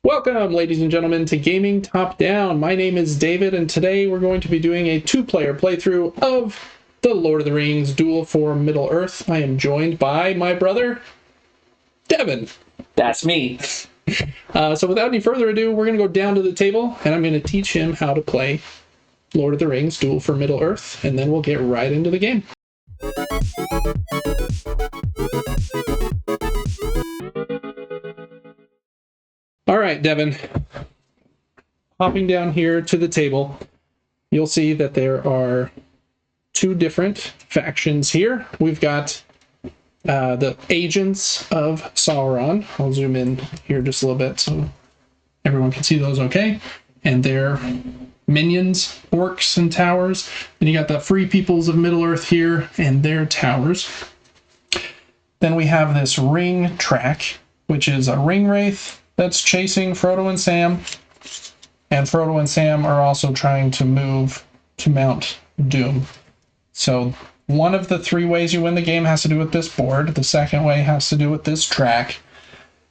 Welcome, ladies and gentlemen, to Gaming Top Down. My name is David, and today we're going to be doing a two-player playthrough of the Lord of the Rings Duel for Middle-earth. I am joined by my brother, Devin. That's me. So without any further ado, we're going to go down to the table, and I'm going to teach him how to play Lord of the Rings Duel for Middle-earth, and then we'll get right into the game. All right, Devin. Hopping down here to the table, you'll see that there are two different factions here. We've got the agents of Sauron. I'll zoom in here just a little bit so everyone can see those okay. And their minions, orcs, and towers. Then you got the free peoples of Middle-earth here and their towers. Then we have this ring track, which is a ring wraith that's chasing Frodo and Sam. And Frodo and Sam are also trying to move to Mount Doom. So one of the three ways you win the game has to do with this board. The second way has to do with this track.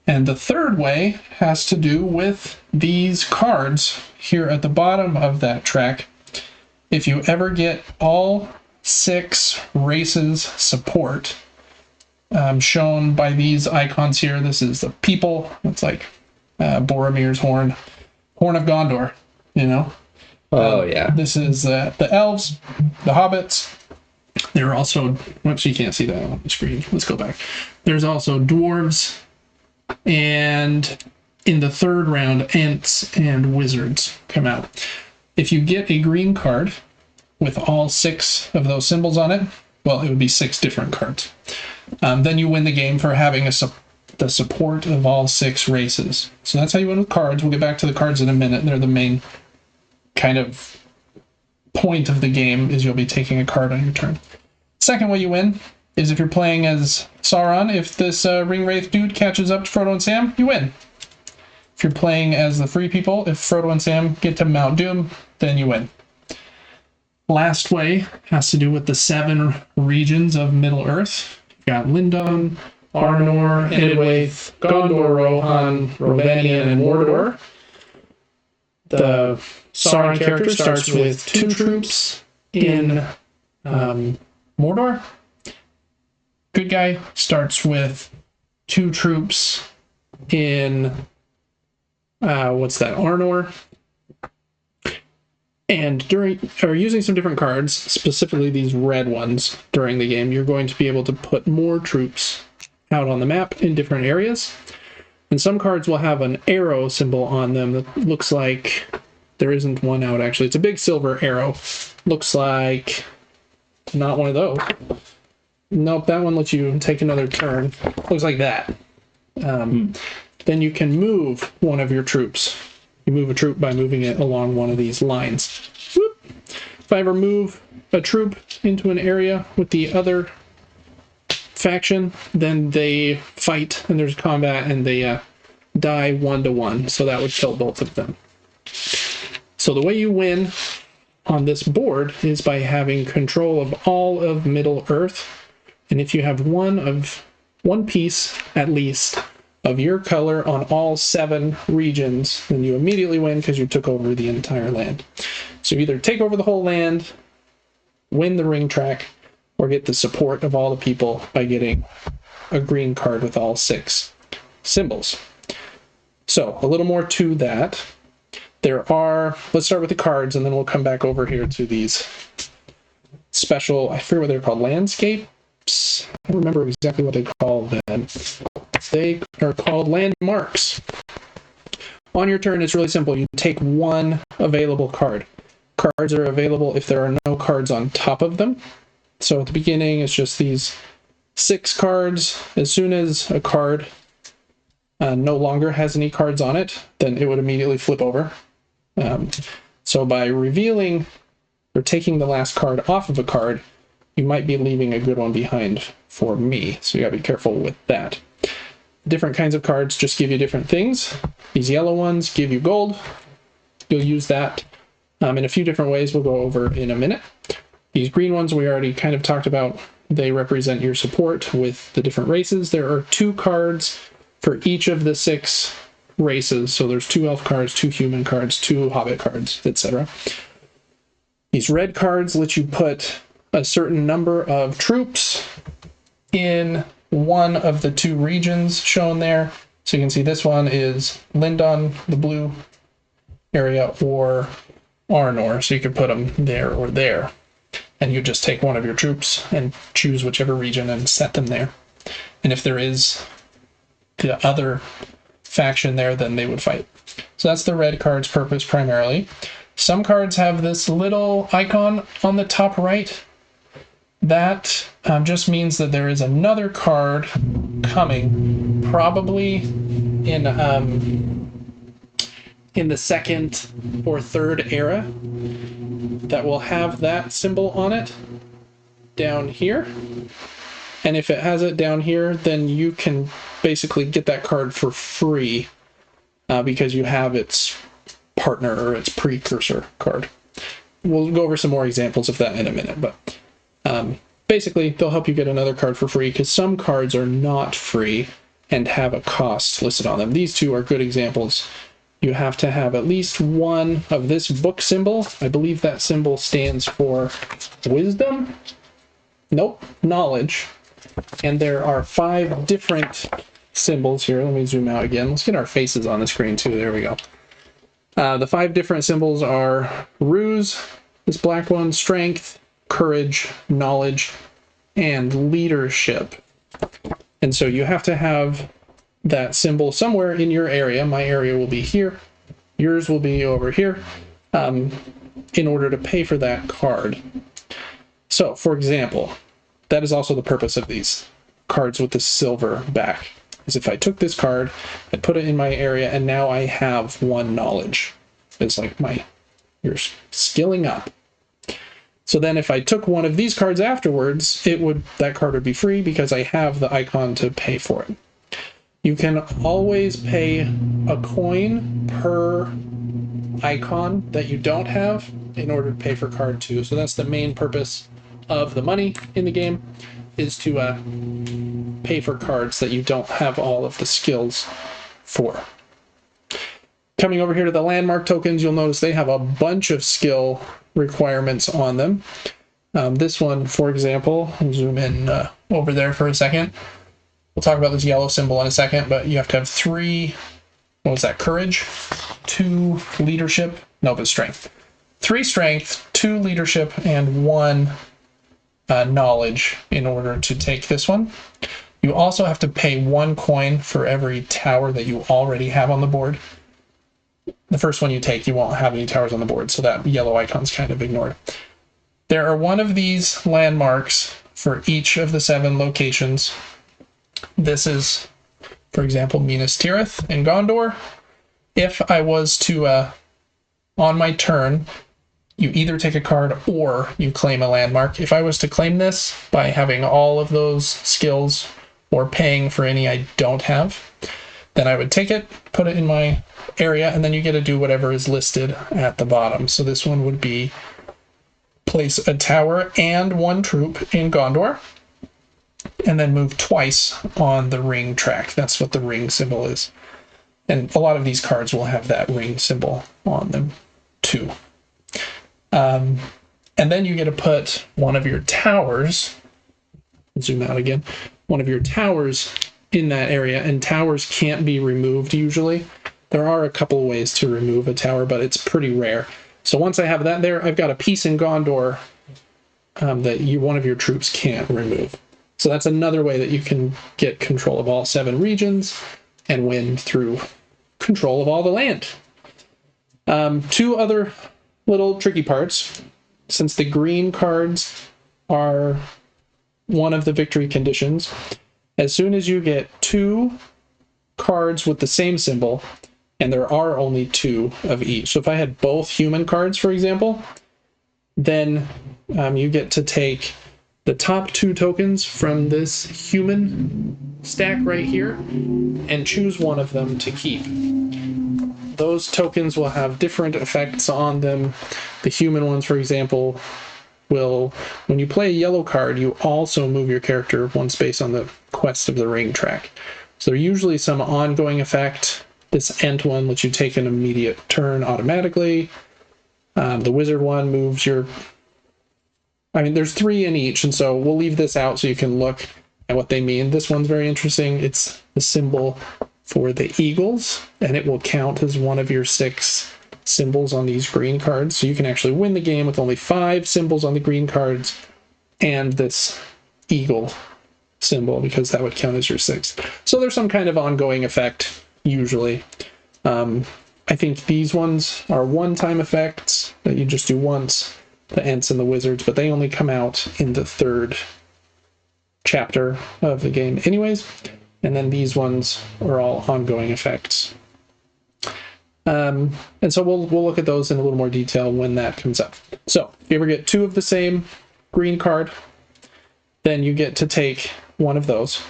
And the third way has to do with these cards here at the bottom of that track. If you ever get all 6 races support, shown by these icons here, this is the people. It's like Boromir's horn of Gondor, you know. Oh, yeah. This is the elves, the hobbits. There are also, whoops, you can't see that on the screen. Let's go back. There's also dwarves, and in the third round, ents and wizards come out. If you get a green card with all 6 of those symbols on it, well, it would be 6 different cards. Then you win the game for having the support of all 6 races. So that's how you win with cards. We'll get back to the cards in a minute. They're the main kind of point of the game, is you'll be taking a card on your turn. Second way you win is if you're playing as Sauron. If this ring wraith dude catches up to Frodo and Sam, you win. If you're playing as the free people, if Frodo and Sam get to Mount Doom, then you win. Last way has to do with the 7 regions of Middle-earth. You've got Lindon, Arnor, Edwaith, Gondor, Rohan, Rovanion, and Mordor. The Sauron character starts with 2 troops in Mordor. Good guy starts with 2 troops in Arnor. And using some different cards, specifically these red ones during the game, you're going to be able to put more troops out on the map in different areas. And some cards will have an arrow symbol on them that looks like, there isn't one out actually, it's a big silver arrow. Looks like not one of those. Nope, that one lets you take another turn. Looks like that. Then you can move one of your troops. You move a troop by moving it along one of these lines. Whoop. If I ever move a troop into an area with the other faction, then they fight and there's combat and they die 1-1. So that would kill both of them. So the way you win on this board is by having control of all of Middle-earth. And if you have one piece at least of your color on all 7 regions, then you immediately win because you took over the entire land. So either take over the whole land, win the ring track, or get the support of all the people by getting a green card with all 6 symbols. So a little more to that. Let's start with the cards, and then we'll come back over here to these special, I forget what they're called, landscapes? I don't remember exactly what they call them. They are called landmarks. On your turn, it's really simple. You take 1 available card. Cards are available if there are no cards on top of them. So at the beginning, it's just these 6 cards. As soon as a card no longer has any cards on it, then it would immediately flip over. So by revealing or taking the last card off of a card, you might be leaving a good one behind for me. So you gotta be careful with that. Different kinds of cards just give you different things. These yellow ones give you gold. You'll use that in a few different ways we'll go over in a minute. These green ones we already kind of talked about. They represent your support with the different races. There are 2 cards for each of the 6 races. So there's 2 elf cards, 2 human cards, 2 hobbit cards, etc. These red cards let you put a certain number of troops in one of the 2 regions shown there. So you can see this one is Lindon, the blue area, or Arnor. So you could put them there or there. And you just take one of your troops and choose whichever region and set them there. And if there is the other faction there, then they would fight. So that's the red card's purpose primarily. Some cards have this little icon on the top right. That just means that there is another card coming, probably in the 2nd or 3rd era, that will have that symbol on it down here. And if it has it down here, then you can basically get that card for free because you have its partner or its precursor card. We'll go over some more examples of that in a minute, but basically they'll help you get another card for free because some cards are not free and have a cost listed on them. These 2 are good examples. You have to have at least one of this book symbol. I believe that symbol stands for wisdom. Nope, knowledge. And there are 5 different symbols here. Let me zoom out again. Let's get our faces on the screen too. There we go. The 5 different symbols are ruse, this black one, strength, courage, knowledge, and leadership. And so you have to have that symbol somewhere in your area. My area will be here. Yours will be over here in order to pay for that card. So, for example, that is also the purpose of these cards with the silver back. Is if I took this card, I put it in my area, and now I have 1 knowledge. It's like you're skilling up. So then if I took one of these cards afterwards, that card would be free because I have the icon to pay for it. You can always pay a coin per icon that you don't have in order to pay for card 2. So that's the main purpose of the money in the game, is to pay for cards that you don't have all of the skills for. Coming over here to the landmark tokens, you'll notice they have a bunch of skill requirements on them. This one, for example, I'll zoom in over there for a second. We'll talk about this yellow symbol in a second, but you have to have 3, what was that, courage, 2 leadership, no, but strength. 3 strength, 2 leadership, and 1 knowledge in order to take this one. You also have to pay 1 coin for every tower that you already have on the board. The first one you take, you won't have any towers on the board, so that yellow icon's kind of ignored. There are 1 of these landmarks for each of the 7 locations. This is, for example, Minas Tirith in Gondor. If I was to, on my turn, you either take a card or you claim a landmark. If I was to claim this by having all of those skills or paying for any I don't have, then I would take it, put it in my area, and then you get to do whatever is listed at the bottom. So this one would be place a tower and 1 troop in Gondor, and then move twice on the ring track. That's what the ring symbol is. And a lot of these cards will have that ring symbol on them too. And then you get to put one of your towers, zoom out again, one of your towers in that area, and towers can't be removed usually. There are a couple of ways to remove a tower, but it's pretty rare. So once I have that there, I've got a piece in Gondor that one of your troops can't remove. So that's another way that you can get control of all 7 regions and win through control of all the land. 2 other little tricky parts. Since the green cards are one of the victory conditions, as soon as you get 2 cards with the same symbol, and there are only 2 of each. So if I had both human cards, for example, then you get to take the top 2 tokens from this human stack right here and choose one of them to keep. Those tokens will have different effects on them. The human ones, for example, will, when you play a yellow card, you also move your character 1 space on the quest of the ring track. So there's usually some ongoing effect This Ent one lets you take an immediate turn automatically. The Wizard one moves your... I mean, there's 3 in each, and so we'll leave this out so you can look at what they mean. This one's very interesting. It's the symbol for the Eagles, and it will count as one of your 6 symbols on these green cards. So you can actually win the game with only 5 symbols on the green cards and this Eagle symbol, because that would count as your 6th. So there's some kind of ongoing effect, usually. I think these ones are one-time effects that you just do once, the Ents and the Wizards, but they only come out in the 3rd chapter of the game anyways. And then these ones are all ongoing effects. And so we'll look at those in a little more detail when that comes up. So if you ever get 2 of the same green card, then you get to take one of those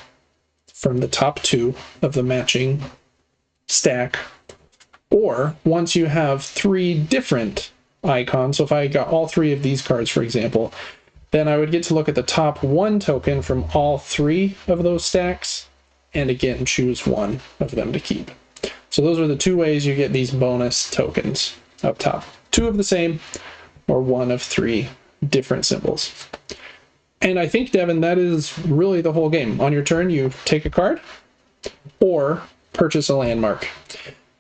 from the top 2 of the matching stack. Or once you have 3 different icons, so if I got all 3 of these cards, for example, then I would get to look at the top 1 token from all 3 of those stacks, and again choose one of them to keep. So those are the 2 ways you get these bonus tokens up top. 2 of the same, or 1 of 3 different symbols. And I think, Devin, that is really the whole game. On your turn, you take a card, or purchase a landmark.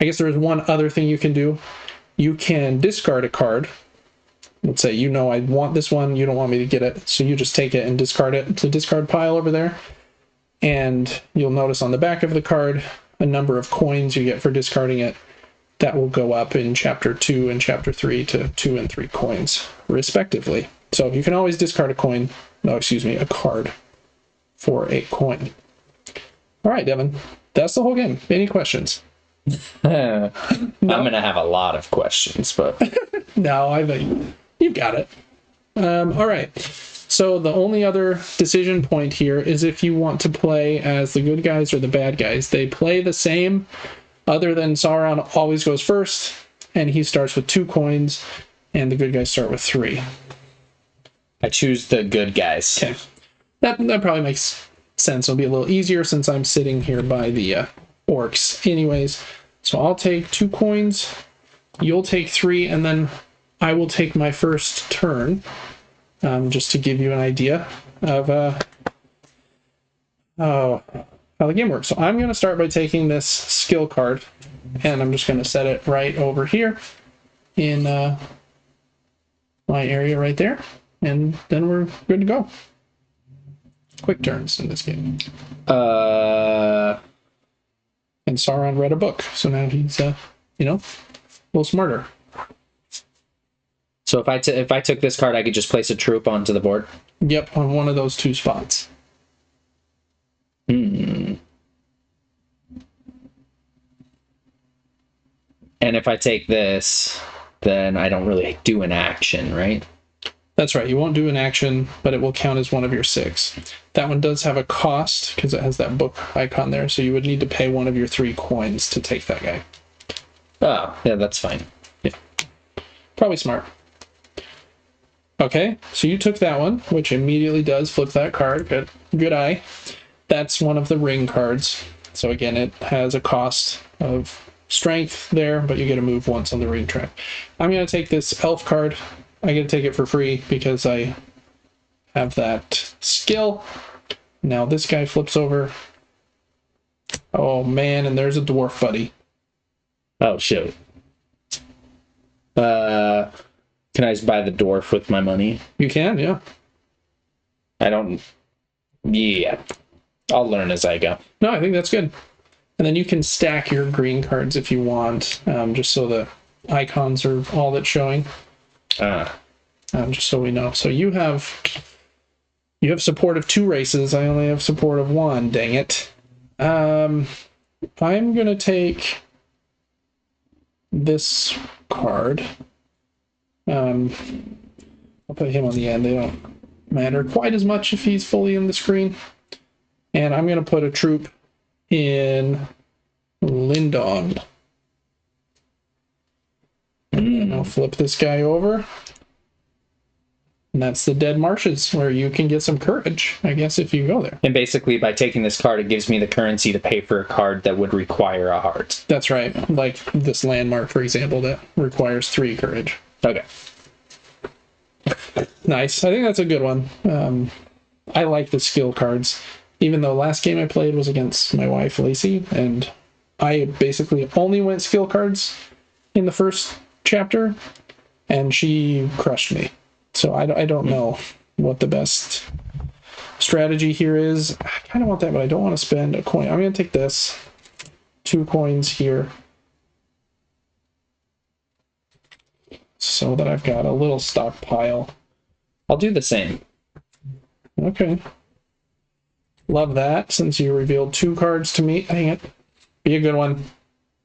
I guess there is one other thing you can do. You can discard a card. Let's say, I want this one, you don't want me to get it, so you just take it and discard it to the discard pile over there. And you'll notice on the back of the card a number of coins you get for discarding it. That will go up in Chapter 2 and Chapter 3 to 2 and 3 coins, respectively. So you can always discard a card for a coin. All right, Devin, that's the whole game. Any questions? I'm going to have a lot of questions, but... No, I think you've got it. All right. So the only other decision point here is if you want to play as the good guys or the bad guys. They play the same, other than Sauron always goes first, and he starts with 2 coins, and the good guys start with 3. I choose the good guys. Okay. That probably makes sense. It'll be a little easier since I'm sitting here by the orcs anyways. So I'll take 2 coins, you'll take 3, and then I will take my first turn. Just to give you an idea of how the game works. So I'm going to start by taking this skill card, and I'm just going to set it right over here in my area right there, and then we're good to go. Quick turns in this game. And Sauron read a book, so now he's a little smarter. So if I took this card, I could just place a troop onto the board? Yep, on one of those 2 spots. And if I take this, then I don't really do an action, right? That's right. You won't do an action, but it will count as one of your 6. That one does have a cost because it has that book icon there, so you would need to pay one of your 3 coins to take that guy. Oh, yeah, that's fine. Yeah. Probably smart. Okay, so you took that one, which immediately does flip that card. Good eye. That's one of the ring cards. So again, it has a cost of strength there, but you get to move once on the ring track. I'm going to take this elf card. I get to take it for free because I have that skill. Now this guy flips over. Oh man, and there's a dwarf buddy. Oh shit. Can I just buy the dwarf with my money? You can, yeah. Yeah. I'll learn as I go. No, I think that's good. And then you can stack your green cards if you want, just so the icons are all that's showing. Just so we know. So you have support of 2 races. I only have support of 1. Dang it. I'm gonna take this card. I'll put him on the end. They don't matter quite as much if he's fully in the screen. And I'm gonna put a troop in Lindon. And I'll flip this guy over. And that's the Dead Marshes, where you can get some courage, I guess, if you go there. And basically, by taking this card, it gives me the currency to pay for a card that would require a heart. That's right. Like this landmark, for example, that requires 3 courage. Okay. Nice. I think that's a good one. I like the skill cards, even though last game I played was against my wife, Lacey, and I basically only went skill cards in the first chapter, and she crushed me. So I don't know what the best strategy here is. I kind of want that, but I don't want to spend a coin. I'm going to take this. 2 coins here. So that I've got a little stockpile. I'll do the same. Okay. Love that, since you revealed 2 cards to me. Dang it. Be a good one.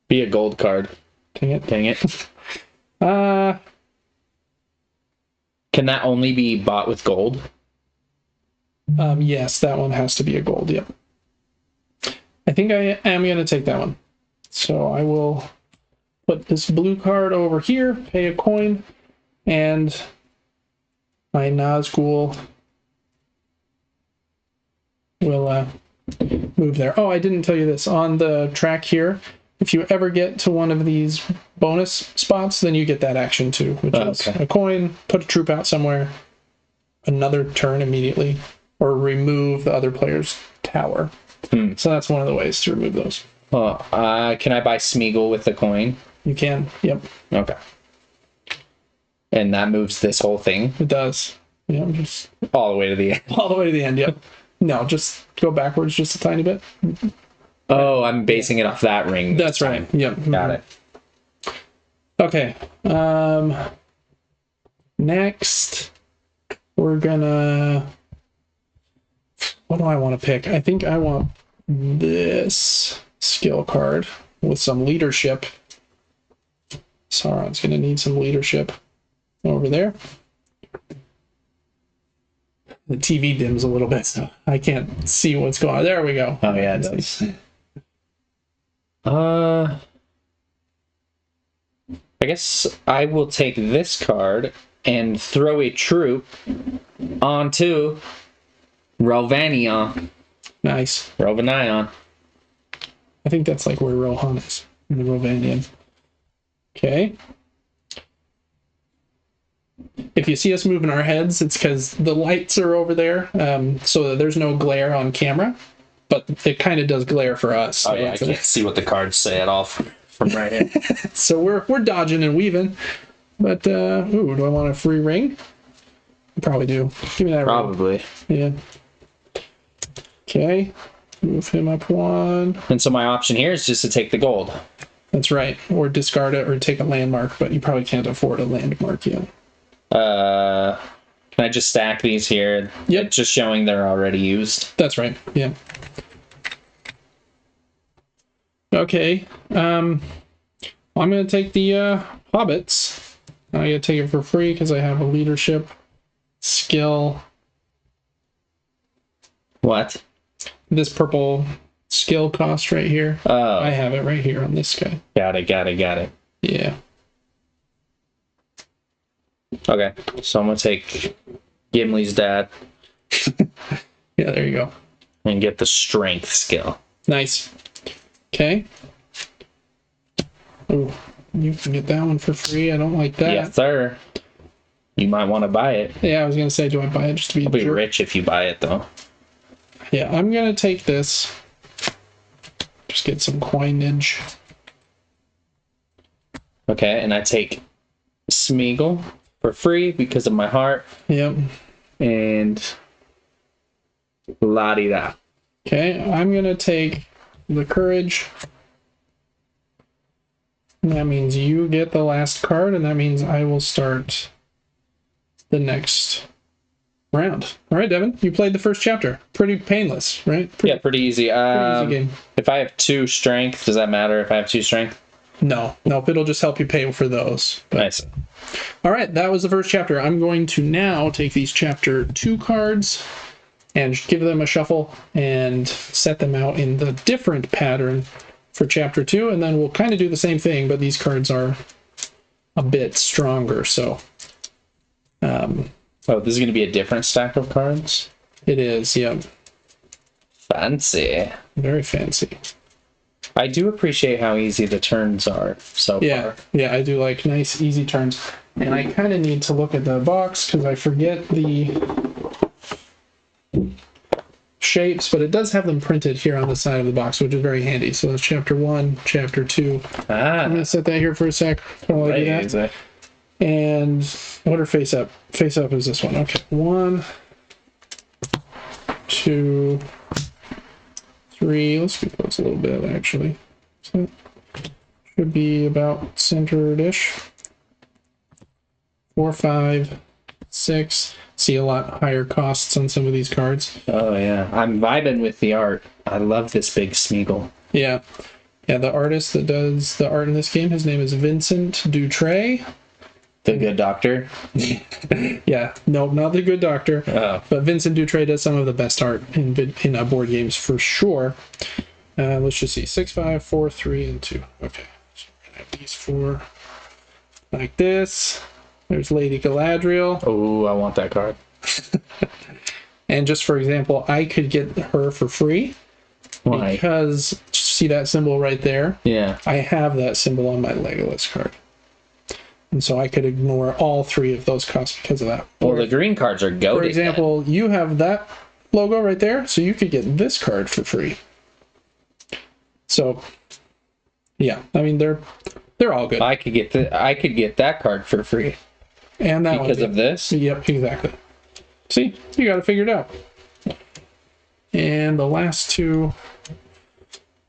Be a gold card. Dang it. Dang it. Can that only be bought with gold? Yes, that one has to be a gold, yep. I think I am going to take that one. So I will put this blue card over here, pay a coin, and my Nazgul will move there. Oh, I didn't tell you this. On the track here, if you ever get to one of these bonus spots, then you get that action too, which is a coin, put a troop out somewhere, another turn immediately, or remove the other player's tower. So that's one of the ways to remove those. Well, can I buy Smeagol with the coin? You can, yep. Okay. And that moves this whole thing? It does. Yeah, just all the way to the end. All the way to the end, yep. No, just go backwards just a tiny bit. Oh, I'm basing it off that ring. That's right. Yep. Got it. Okay. Next, we're gonna... What do I want to pick? I think I want this skill card with some leadership. Sauron's going to need some leadership over there. The TV dims a little bit, so I can't see what's going on. There we go. Oh, yeah, it does. I guess I will take this card and throw a troop onto Rovanion. Nice. Rovanion. I think that's like where Rohan is, in the Rovanion. Okay. If you see us moving our heads, it's because the lights are over there, so that there's no glare on camera, but it kind of does glare for us. Oh, yeah, I can't see what the cards say at all from right here. So we're dodging and weaving, but, ooh, do I want a free ring? Probably do. Give me that Probably. ring. Yeah. Okay. Move him up 1. And so my option here is just to take the gold. That's right. Or discard it or take a landmark, but you probably can't afford a landmark yet. Can I just stack these here? Yep. Just showing they're already used. That's right. Yeah. Okay. I'm going to take the hobbits. I'm going to take it for free because I have a leadership skill. What? This purple skill cost right here. Oh. I have it right here on this guy. Got it. Yeah. Okay, so I'm going to take Gimli's dad. Yeah, there you go. And get the strength skill. Nice. Okay. Oh, you can get that one for free. I don't like that. Yes, sir. You might want to buy it. Yeah, I was going to say, do I buy it just to be I'll be rich if you buy it, though. Yeah, I'm going to take this. Just get some coinage. Okay, and I take Smeagol for free because of my heart. Yep. And la-di-da. Okay, I'm going to take the courage. And that means you get the last card, and that means I will start the next round. All right, Devin, you played the first chapter. Pretty painless, right? Pretty easy. Pretty easy game. If I have 2 strength, does that matter if I have 2 strength? No, it'll just help you pay for those. But... Nice. All right, that was the first chapter. I'm going to now take these chapter 2 cards and give them a shuffle and set them out in the different pattern for chapter 2, and then we'll kind of do the same thing, but these cards are a bit stronger, so Oh, this is going to be a different stack of cards? It is, yeah. Fancy. Very fancy. I do appreciate how easy the turns are so Yeah, far. yeah, I do like nice, easy turns. And I kind of need to look at the box because I forget the shapes, but it does have them printed here on the side of the box, which is very handy. So that's chapter 1, chapter 2. I'm going to set that here for a sec while I do that. Exactly. And what are face up? Face up is this one. Okay, 1, 2, 3. Let's scoot those a little bit, actually. So should be about centered-ish. 4, 5, 6. See a lot higher costs on some of these cards. Oh, yeah. I'm vibing with the art. I love this big Smeagol. Yeah. Yeah, the artist that does the art in this game, his name is Vincent Dutray. The Good Doctor? Yeah, no, not the Good Doctor. Oh. But Vincent Dutray does some of the best art in board games for sure. Let's just see. 6, 5, 4, 3, and 2. Okay. So we're going to have these 4 like this. There's Lady Galadriel. Oh, I want that card. And just for example, I could get her for free. Why? Because, see that symbol right there? Yeah. I have that symbol on my Legolas card. And so I could ignore all 3 of those costs because of that. Well, the green cards are goated. For example, you have that logo right there, so you could get this card for free. So, yeah, I mean they're all good. I could get that card for free. And that because of this? Yep, exactly. See, you got it figured out. And the last 2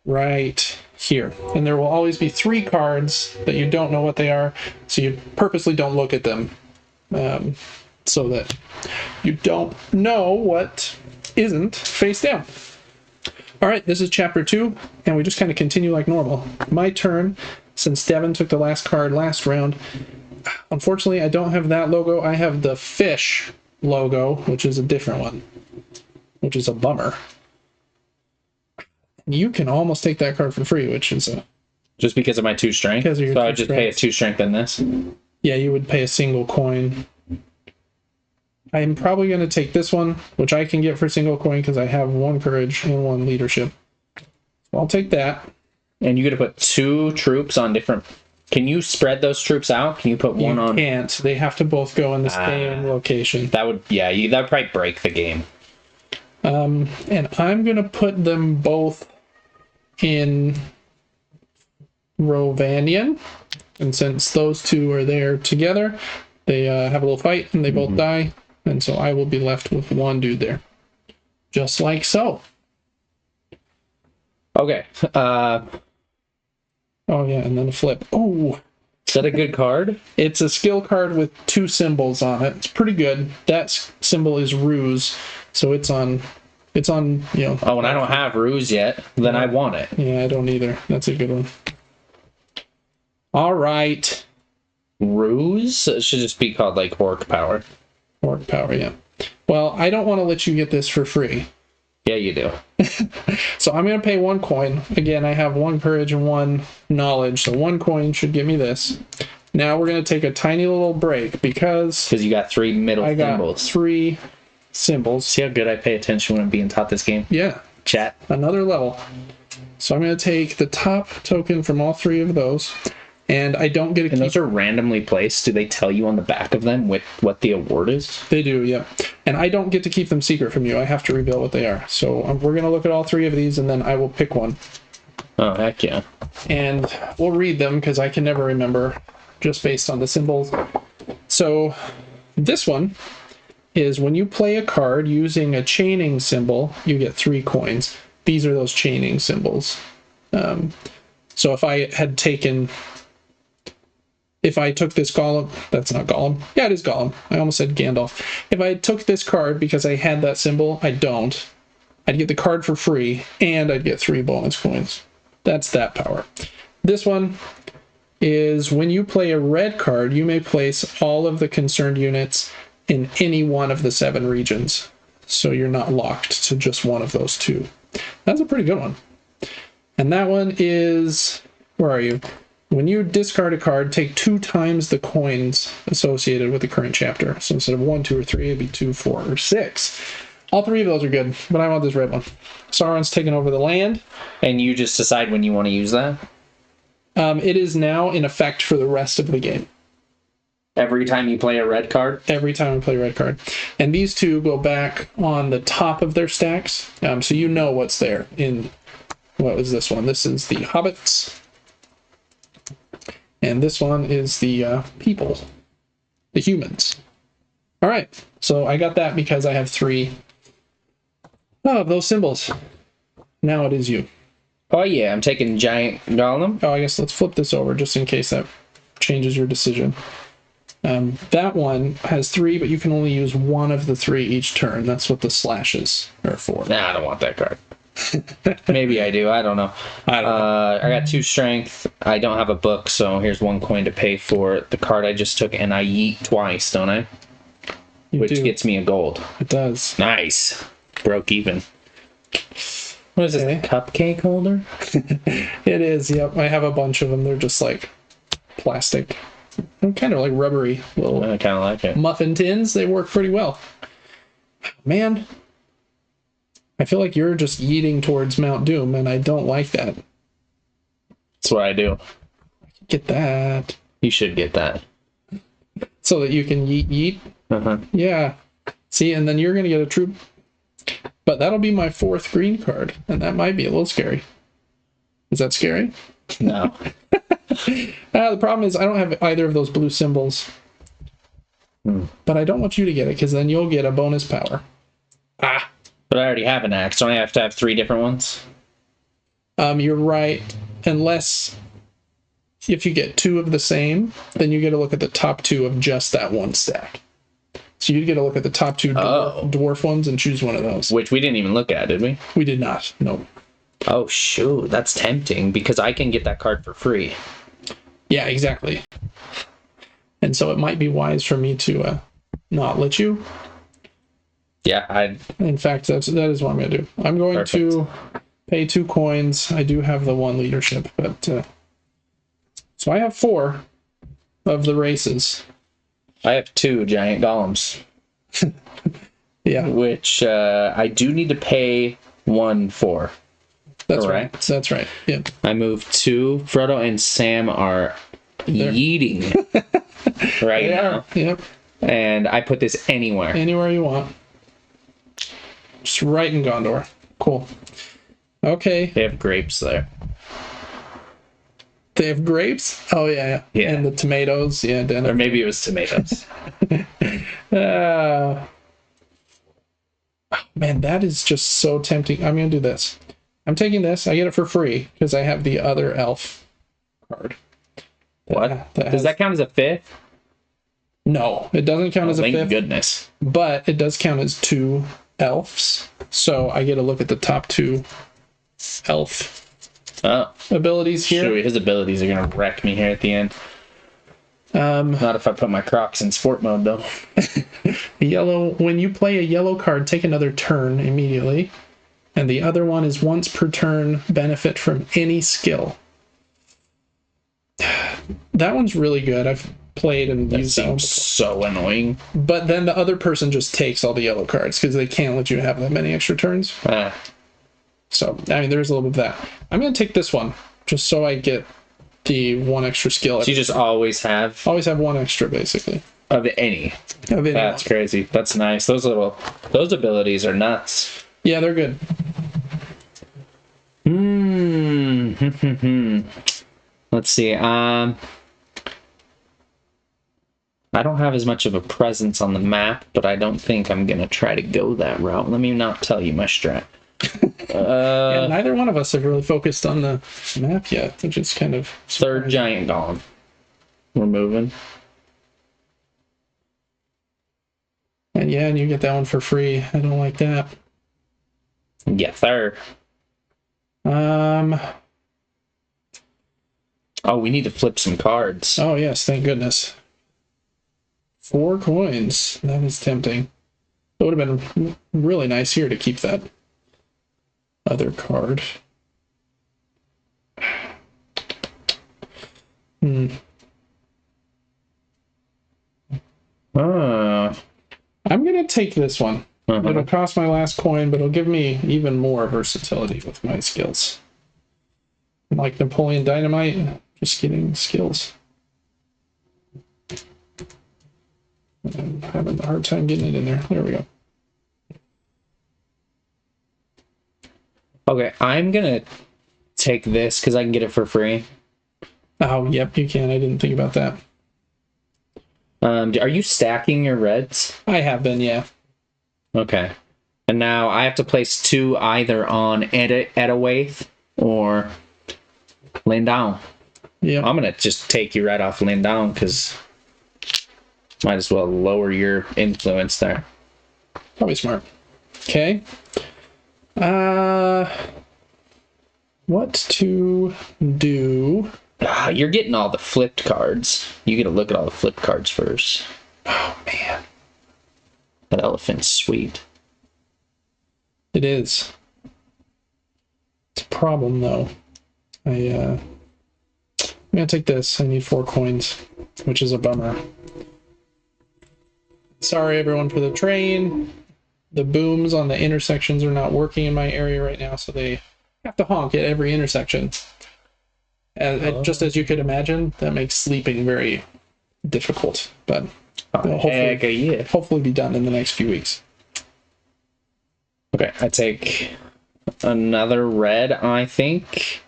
right here. And there will always be 3 cards that you don't know what they are, so you purposely don't look at them, so that you don't know what isn't face down. All right, this is chapter 2, and we just kind of continue like normal. My turn, since Devin took the last card last round. Unfortunately, I don't have that logo. I have the fish logo, which is a different one, which is a bummer. You can almost take that card for free, which is a... Just because of my 2 strength? Because of your so 2 I'd just pay a 2 strength in this? Yeah, you would pay a single coin. I'm probably going to take this one, which I can get for a single coin because I have 1 courage and 1 leadership. So I'll take that. And you got to put 2 troops on different... Can you spread those troops out? Can you put one on? You can't. They have to both go in the same location. That would, yeah, that would probably break the game. And I'm going to put them both in Rovanian. And since those 2 are there together, they have a little fight and they both die. And so I will be left with 1 dude there. Just like so. Okay. Oh, yeah, and then a flip. Oh! Is that a good card? It's a skill card with 2 symbols on it. It's pretty good. That symbol is ruse, so it's on, you know... Oh, and I don't have ruse yet. Then I want it. Yeah, I don't either. That's a good one. All right. Ruse? It should just be called, like, Orc Power. Orc Power, yeah. Well, I don't want to let you get this for free. Yeah, you do. So I'm going to pay 1 coin. Again, I have 1 courage and 1 knowledge, so 1 coin should give me this. Now we're going to take a tiny little break because you got 3 middle symbols. 3 symbols. See how good I pay attention when I'm being taught this game? Yeah. Chat. Another level. So I'm going to take the top token from all 3 of those, and I don't get to keep... And those are randomly placed. Do they tell you on the back of them what the award is? They do, yeah. And I don't get to keep them secret from you. I have to reveal what they are. So we're going to look at all 3 of these, and then I will pick one. Oh, heck yeah. And we'll read them, because I can never remember, just based on the symbols. So this one is when you play a card using a chaining symbol, you get 3 coins. These are those chaining symbols. So if I had taken... If I took this Gollum, that's not Gollum. Yeah, it is Gollum. I almost said Gandalf. If I took this card because I had that symbol, I don't. I'd get the card for free, and I'd get 3 bonus coins. That's that power. This one is when you play a red card, you may place all of the concerned units in any one of the 7 regions. So you're not locked to just one of those 2. That's a pretty good one. And that one is... Where are you? When you discard a card, take 2 times the coins associated with the current chapter. So instead of 1, 2, or 3, it'd be 2, 4, or 6. All 3 of those are good, but I want this red one. Sauron's taken over the land. And you just decide when you want to use that? It is now in effect for the rest of the game. Every time you play a red card? Every time I play a red card. And these 2 go back on the top of their stacks, so you know what's there. What was this one? This is the hobbits. And this one is the people, the humans. All right, so I got that because I have 3 of those symbols. Now it is you. Oh yeah, I'm taking giant golem. Oh, I guess let's flip this over just in case that changes your decision. That one has 3, but you can only use 1 of the 3 each turn. That's what the slashes are for. Nah, I don't want that card. Maybe I do. I don't know. I got 2 strength. I don't have a book, so here's 1 coin to pay for the card I just took, and I yeet twice, don't I? Which gets me a gold. It does. Nice. Broke even. What is this? A cupcake holder? It is. Yep. I have a bunch of them. They're just like plastic. They're kind of like rubbery little. I kind of like it. Muffin tins. They work pretty well. Man, I feel like you're just yeeting towards Mount Doom, and I don't like that. That's what I do. Get that. You should get that. So that you can yeet. Uh-huh. Yeah. See, and then you're going to get a troop. But that'll be my 4th green card, and that might be a little scary. Is that scary? No. The problem is I don't have either of those blue symbols. But I don't want you to get it, because then you'll get a bonus power. Ah. But I already have an axe. Don't I have to have 3 different ones? You're right. Unless if you get 2 of the same, then you get to look at the top 2 of just that one stack. So you get to look at the top 2 dwarf ones and choose one of those. Which we didn't even look at, did we? We did not. No. Oh, shoot. That's tempting, because I can get that card for free. Yeah, exactly. And so it might be wise for me to not let you. Yeah, In fact, that is what I'm going to do. I'm going to pay 2 coins. I do have the 1 leadership, but so I have 4 of the races. I have 2 giant golems. Yeah. Which I do need to pay 1 for. That's correct? right. That's right. Yeah. I moved 2. Frodo and Sam are yeeting right now. Yep. And I put this anywhere. Anywhere you want. Just right in Gondor. Cool. Okay. They have grapes there. They have grapes? Oh, yeah. And the tomatoes. Yeah. Or maybe it was tomatoes. Oh, man, that is just so tempting. I'm going to do this. I'm taking this. I get it for free because I have the other elf card. What? Does that count as a 5th? No, it doesn't count as a 5th. Thank goodness. But it does count as 2 elves. So I get to look at the top 2 elf abilities here. Sure, his abilities are going to wreck me here at the end. Not if I put my Crocs in sport mode, though. Yellow. When you play a yellow card, take another turn immediately. And the other one is once per turn, benefit from any skill. That one's really good. I've played and used that. So annoying. But then the other person just takes all the yellow cards because they can't let you have that many extra turns. So, I mean, there's a little bit of that. I'm going to take this one just so I get the 1 extra skill. So you just always have 1 extra, basically. Of any. That's crazy. That's nice. Those abilities are nuts. Yeah, they're good. Let's see. I don't have as much of a presence on the map, but I don't think I'm gonna try to go that route. Let me not tell you my strat. Yeah, neither one of us have really focused on the map yet, which is kind of surprising. 3rd giant golem. We're moving. And yeah, and you get that one for free. I don't like that. Yeah, 3rd. Oh, we need to flip some cards. Oh yes, thank goodness. 4 coins. That is tempting. It would have been really nice here to keep that other card. I'm gonna take this one. Uh-huh. It'll cost my last coin, but it'll give me even more versatility with my skills. Like Napoleon Dynamite, just getting skills. I'm having a hard time getting it in there. There we go. Okay, I'm gonna take this because I can get it for free. Oh, yep, you can. I didn't think about that. Are you stacking your reds? I have been, yeah. Okay. And now I have to place 2 either on Edawaith or Lindown. Yeah. I'm gonna just take you right off Lindown because might as well lower your influence there. Probably smart. Okay. What to do? You're getting all the flipped cards. You get to look at all the flipped cards first. Oh, man. That elephant's sweet. It is. It's a problem, though. I'm gonna take this. I need 4 coins, which is a bummer. Sorry, everyone, for the train. The booms on the intersections are not working in my area right now, so they have to honk at every intersection. Just as you could imagine, that makes sleeping very difficult, but hopefully be done in the next few weeks. Okay, I take another red, I think.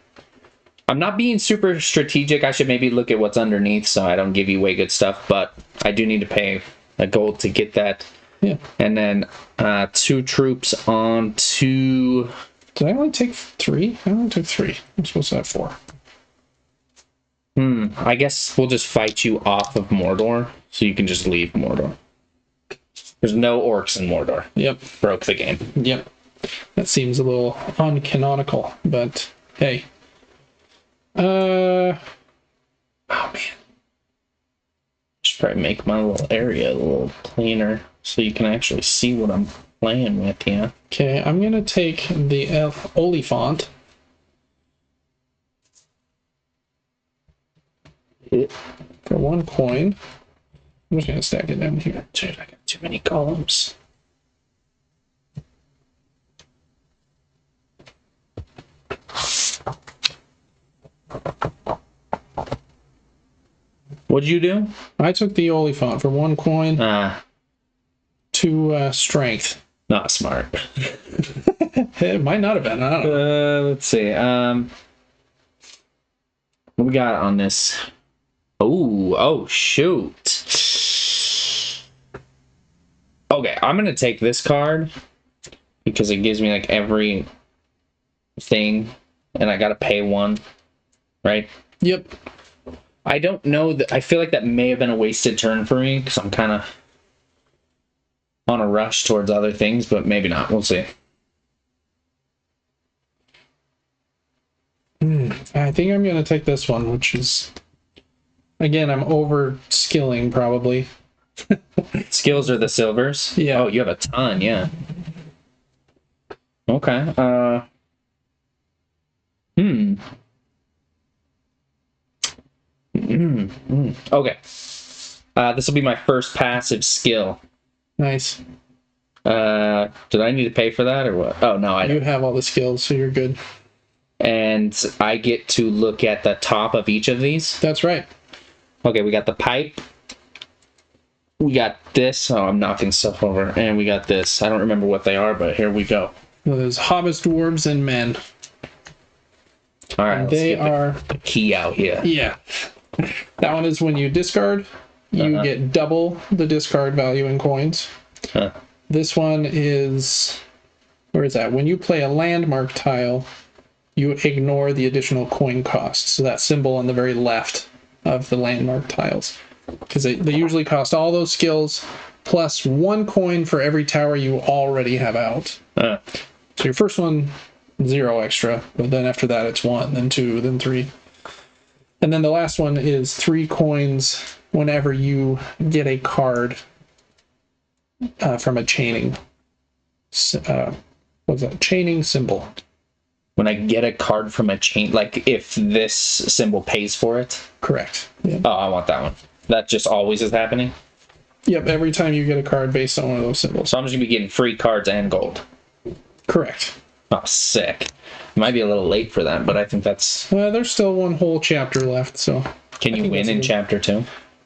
I'm not being super strategic. I should maybe look at what's underneath so I don't give you way good stuff, but I do need to pay a gold to get that. Yeah. And then 2 troops on 2... Did I only take 3? I only took 3. I'm supposed to have 4. I guess we'll just fight you off of Mordor, so you can just leave Mordor. There's no orcs in Mordor. Yep. Broke the game. Yep. That seems a little uncanonical, but hey. Oh, man. Should probably make my little area a little cleaner so you can actually see what I'm playing with, yeah. Okay, I'm going to take the Oliphant. For 1 coin. I'm just going to stack it down here. Dude, I got too many columns. What'd you do? I took the Oliphant for 1 coin. 2 strength. Not smart. It might not have been. I don't know. Let's see. What we got on this? Oh, shoot. Okay, I'm gonna take this card because it gives me like every thing, and I gotta pay 1, right? Yep. I don't know that. I feel like that may have been a wasted turn for me because I'm kind of on a rush towards other things, but maybe not. We'll see. I think I'm going to take this one, which is, again, I'm over skilling probably. Skills are the silvers? Yeah. Oh, you have a ton, yeah. Okay. Okay. This will be my first passive skill. Nice. Did I need to pay for that or what? Oh, no, I don't. You have all the skills, so you're good. And I get to look at the top of each of these? That's right. Okay, we got the pipe. We got this. Oh, I'm knocking stuff over. And we got this. I don't remember what they are, but here we go. Well, there's hobbits, dwarves, and men. All right, and they are the key out here. Yeah. That one is when you discard, you get double the discard value in coins. This one is, where is that? When you play a landmark tile, you ignore the additional coin cost. So that symbol on the very left of the landmark tiles. Because they usually cost all those skills plus 1 coin for every tower you already have out. So your first one, 0 extra, but then after that it's 1, then 2, then 3. And then the last one is 3 coins whenever you get a card from a chaining. What's that? Chaining symbol. When I get a card from a chain, like if this symbol pays for it. Correct. Yeah. Oh, I want that one. That just always is happening? Yep, every time you get a card based on one of those symbols. So I'm just going to be getting free cards and gold. Correct. Oh, sick. Might be a little late for that, but I think that's... there's still one whole chapter left, so... Can you win in chapter 2?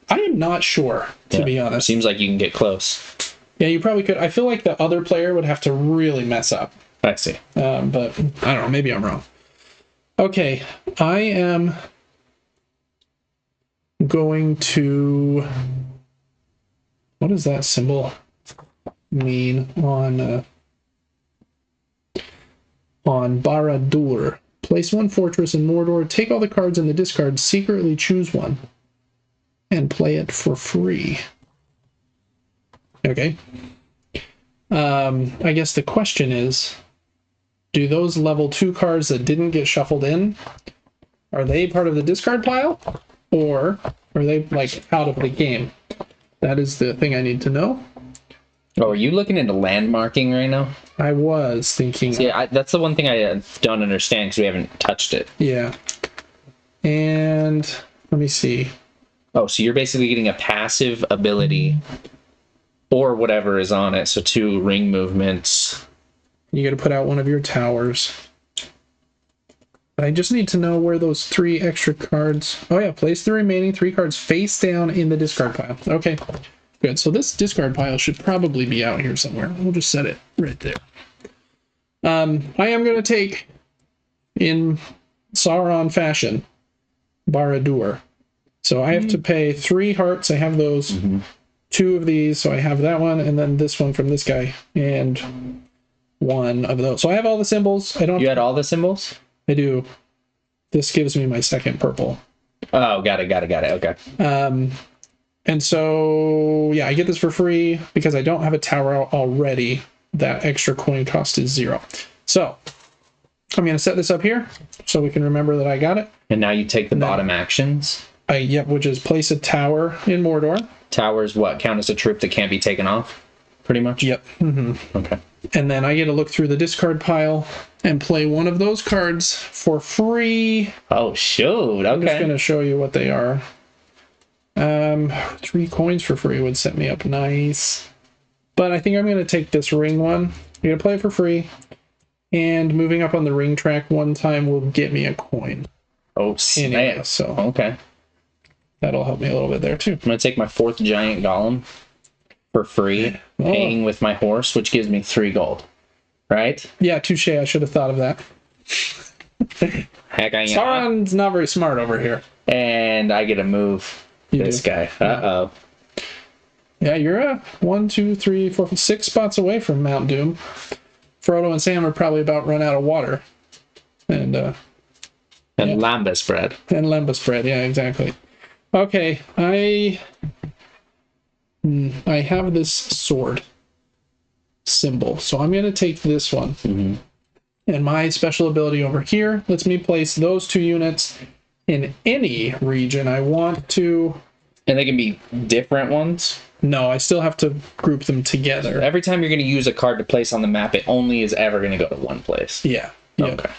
I am not sure, to be honest. Seems like you can get close. Yeah, you probably could. I feel like the other player would have to really mess up. I see. But I don't know. Maybe I'm wrong. Okay, I am going to... What does that symbol mean on Barad-dûr? Place one fortress in Mordor, take all the cards in the discard, secretly choose one, and play it for free. Okay. I guess the question is, do those level 2 cards that didn't get shuffled in, are they part of the discard pile? Or are they, like, out of the game? That is the thing I need to know. Oh, are you looking into landmarking right now? I was thinking... See, that's the one thing I don't understand because we haven't touched it. Yeah. And let me see. Oh, so you're basically getting a passive ability or whatever is on it. So 2 ring movements. You got to put out one of your towers. I just need to know where those 3 extra cards... Oh yeah, place the remaining 3 cards face down in the discard pile. Okay, good. So this discard pile should probably be out here somewhere. We'll just set it right there. I am going to take, in Sauron fashion, Barad-dûr. So I have to pay 3 hearts. I have those. 2 of these, so I have that one, and then this one from this guy, and 1 of those. So I have all the symbols. I don't. You had all the symbols? I do. This gives me my second purple. Oh, got it. Okay. And so, yeah, I get this for free because I don't have a tower out already. That extra coin cost is 0. So I'm going to set this up here so we can remember that I got it. And now you take the bottom actions. Yep, which is place a tower in Mordor. Towers, what, count as a troop that can't be taken off? Pretty much? Yep. Mm-hmm. Okay. And then I get to look through the discard pile and play one of those cards for free. Oh, shoot. Okay. I'm just going to show you what they are. 3 coins for free would set me up nice. But I think I'm going to take this ring one. I'm going to play it for free. And moving up on the ring track one time will get me a coin. Oh, snap. Anyway, so okay. That'll help me a little bit there, too. I'm going to take my 4th giant golem for free, paying with my horse, which gives me 3 gold. Right? Yeah, touche. I should have thought of that. Heck, I am. Sauron's not very smart over here. And I get to move this guy. Uh-oh. Yeah, you're 1, 2, 3, 4, 6 spots away from Mount Doom. Frodo and Sam are probably about run out of water. And lambus bread. And lambus bread, yeah, exactly. Okay, I have this sword symbol, so I'm going to take this one. Mm-hmm. And my special ability over here lets me place those 2 units in any region I want to. And they can be different ones? No, I still have to group them together. Every time you're going to use a card to place on the map, it only is ever going to go to one place. Yeah. Okay.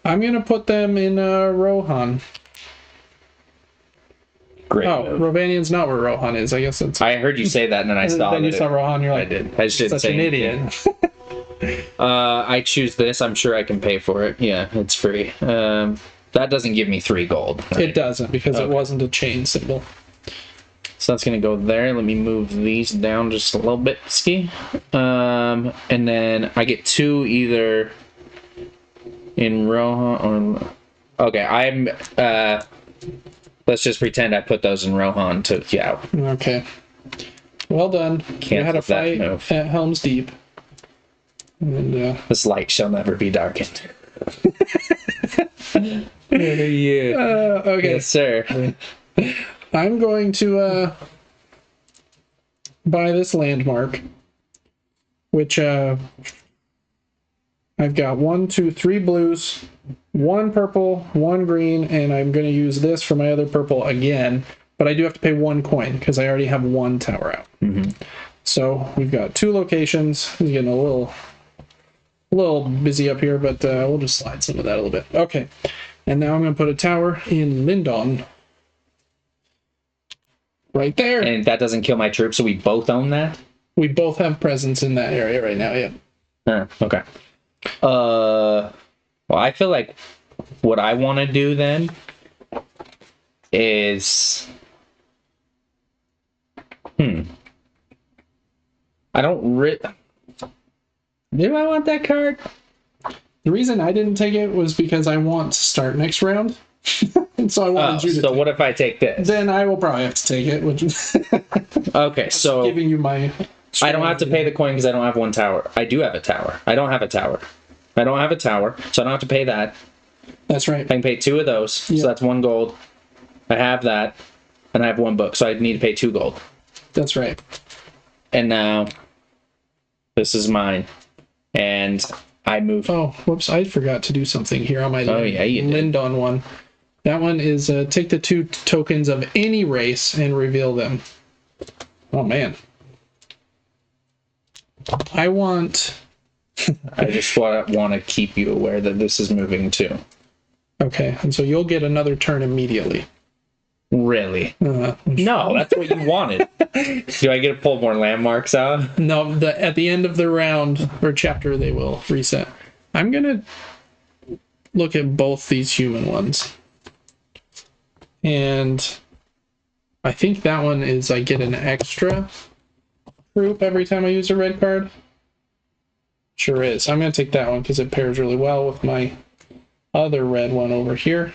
I'm going to put them in Rohan. Great. Oh, move. Rovanian's not where Rohan is. I guess it's. I heard you say that, and then I saw Then you saw Rohan, you're like, I did. I just didn't such say an anything. idiot. I choose this. I'm sure I can pay for it. Yeah, it's free. That doesn't give me 3 gold. Right? It doesn't, because it wasn't a chain symbol. So that's going to go there. Let me move these down just a little bit, ski. And then I get 2 either in Rohan or... Okay, I'm... let's just pretend I put those in Rohan to... Yeah. Okay. Well done. Can't We had a let that fight move. at Helm's Deep. And, This light shall never be darkened. Yeah. okay. Yes, sir. I'm going to buy this landmark, which I've got 1, 2, 3 blues, 1 purple, 1 green, and I'm going to use this for my other purple again, but I do have to pay 1 coin because I already have 1 tower out. Mm-hmm. So we've got 2 locations. He's getting a little a little busy up here, but we'll just slide some of that a little bit. Okay, and now I'm going to put a tower in Lindon. Right there. And that doesn't kill my troops, so we both own that? We both have presence in that area right now, yeah. Okay. Well, I feel like what I want to do then is... I don't do I want that card? The reason I didn't take it was because I want to start next round. And so I wanted you to so what if I take this? Then I will probably have to take it, which is okay, so giving you my I don't have to pay the coin because I don't have one tower. I do have a tower. I don't have a tower. I don't have a tower, so I don't have to pay that. That's right. I can pay 2 of those, so that's 1 gold. I have that, and I have 1 book, so I need to pay 2 gold. That's right. And now, this is mine. And I move. Oh, whoops, I forgot to do something here on my Lindon one. That one is take the 2 tokens of any race and reveal them. Oh, man. I want... I just want to keep you aware that this is moving too. Okay, and so you'll get another turn immediately. Really? No, that's what you wanted. Do I get to pull more landmarks out? No, at the end of the round or chapter, they will reset. I'm going to look at both these human ones. And I think that one is I get an extra troop every time I use a red card. Sure is. I'm going to take that one because it pairs really well with my other red one over here.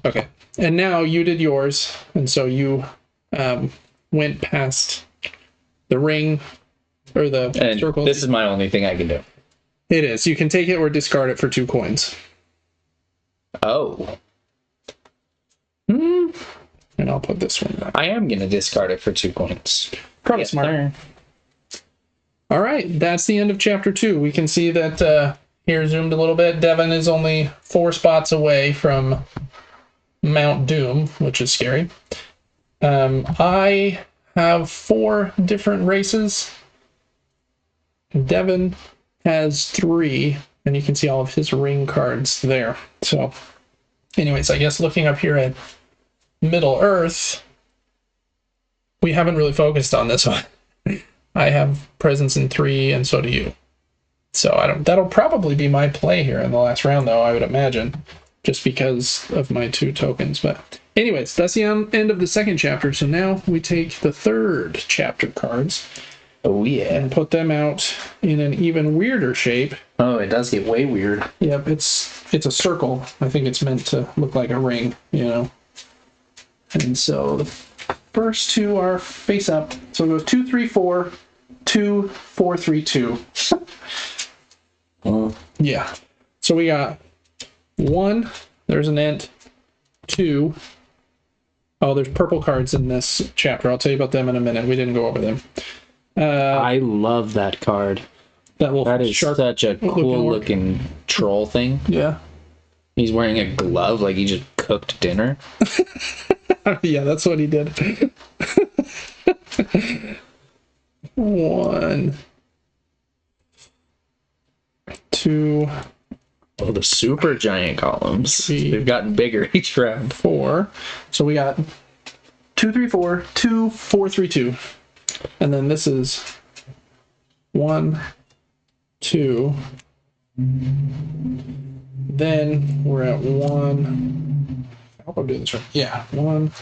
Okay. And now you did yours. And so you went past the ring or the circle. This is my only thing I can do. It is. You can take it or discard it for 2 coins. Oh. And I'll put this one back. I am going to discard it for 2 coins. Probably smart. All right. That's the end of chapter 2. We can see that here zoomed a little bit. Devin is only 4 spots away from Mount Doom, which is scary. I have 4 different races. Devin has 3, and you can see all of his ring cards there. So, anyways, I guess looking up here at Middle Earth, we haven't really focused on this one. I have presence in 3, and so do you. So that'll probably be my play here in the last round, though, I would imagine, just because of my 2 tokens. But anyways, that's the end of the 2nd chapter. So now we take the 3rd chapter cards. Oh, yeah. And put them out in an even weirder shape. Oh, it does get way weird. Yep, it's a circle. I think it's meant to look like a ring, you know. And so the first 2 are face up. So it goes 2, 3, 4, 2, 4, 3, 2. Yeah. So we got 1. There's an ent. 2. Oh, there's purple cards in this chapter. I'll tell you about them in a minute. We didn't go over them. I love that card. That is such a cool looking troll thing. Yeah. He's wearing a glove like he just cooked dinner. Yeah, that's what he did. 1, 2. Oh, the super giant columns. 3, they've gotten bigger each round. 4. So we got 2, 3, 4, 2, 4, 3, 2. And then this is 1, 2. Then we're at 1. I hope I'm doing this right. Yeah, 1,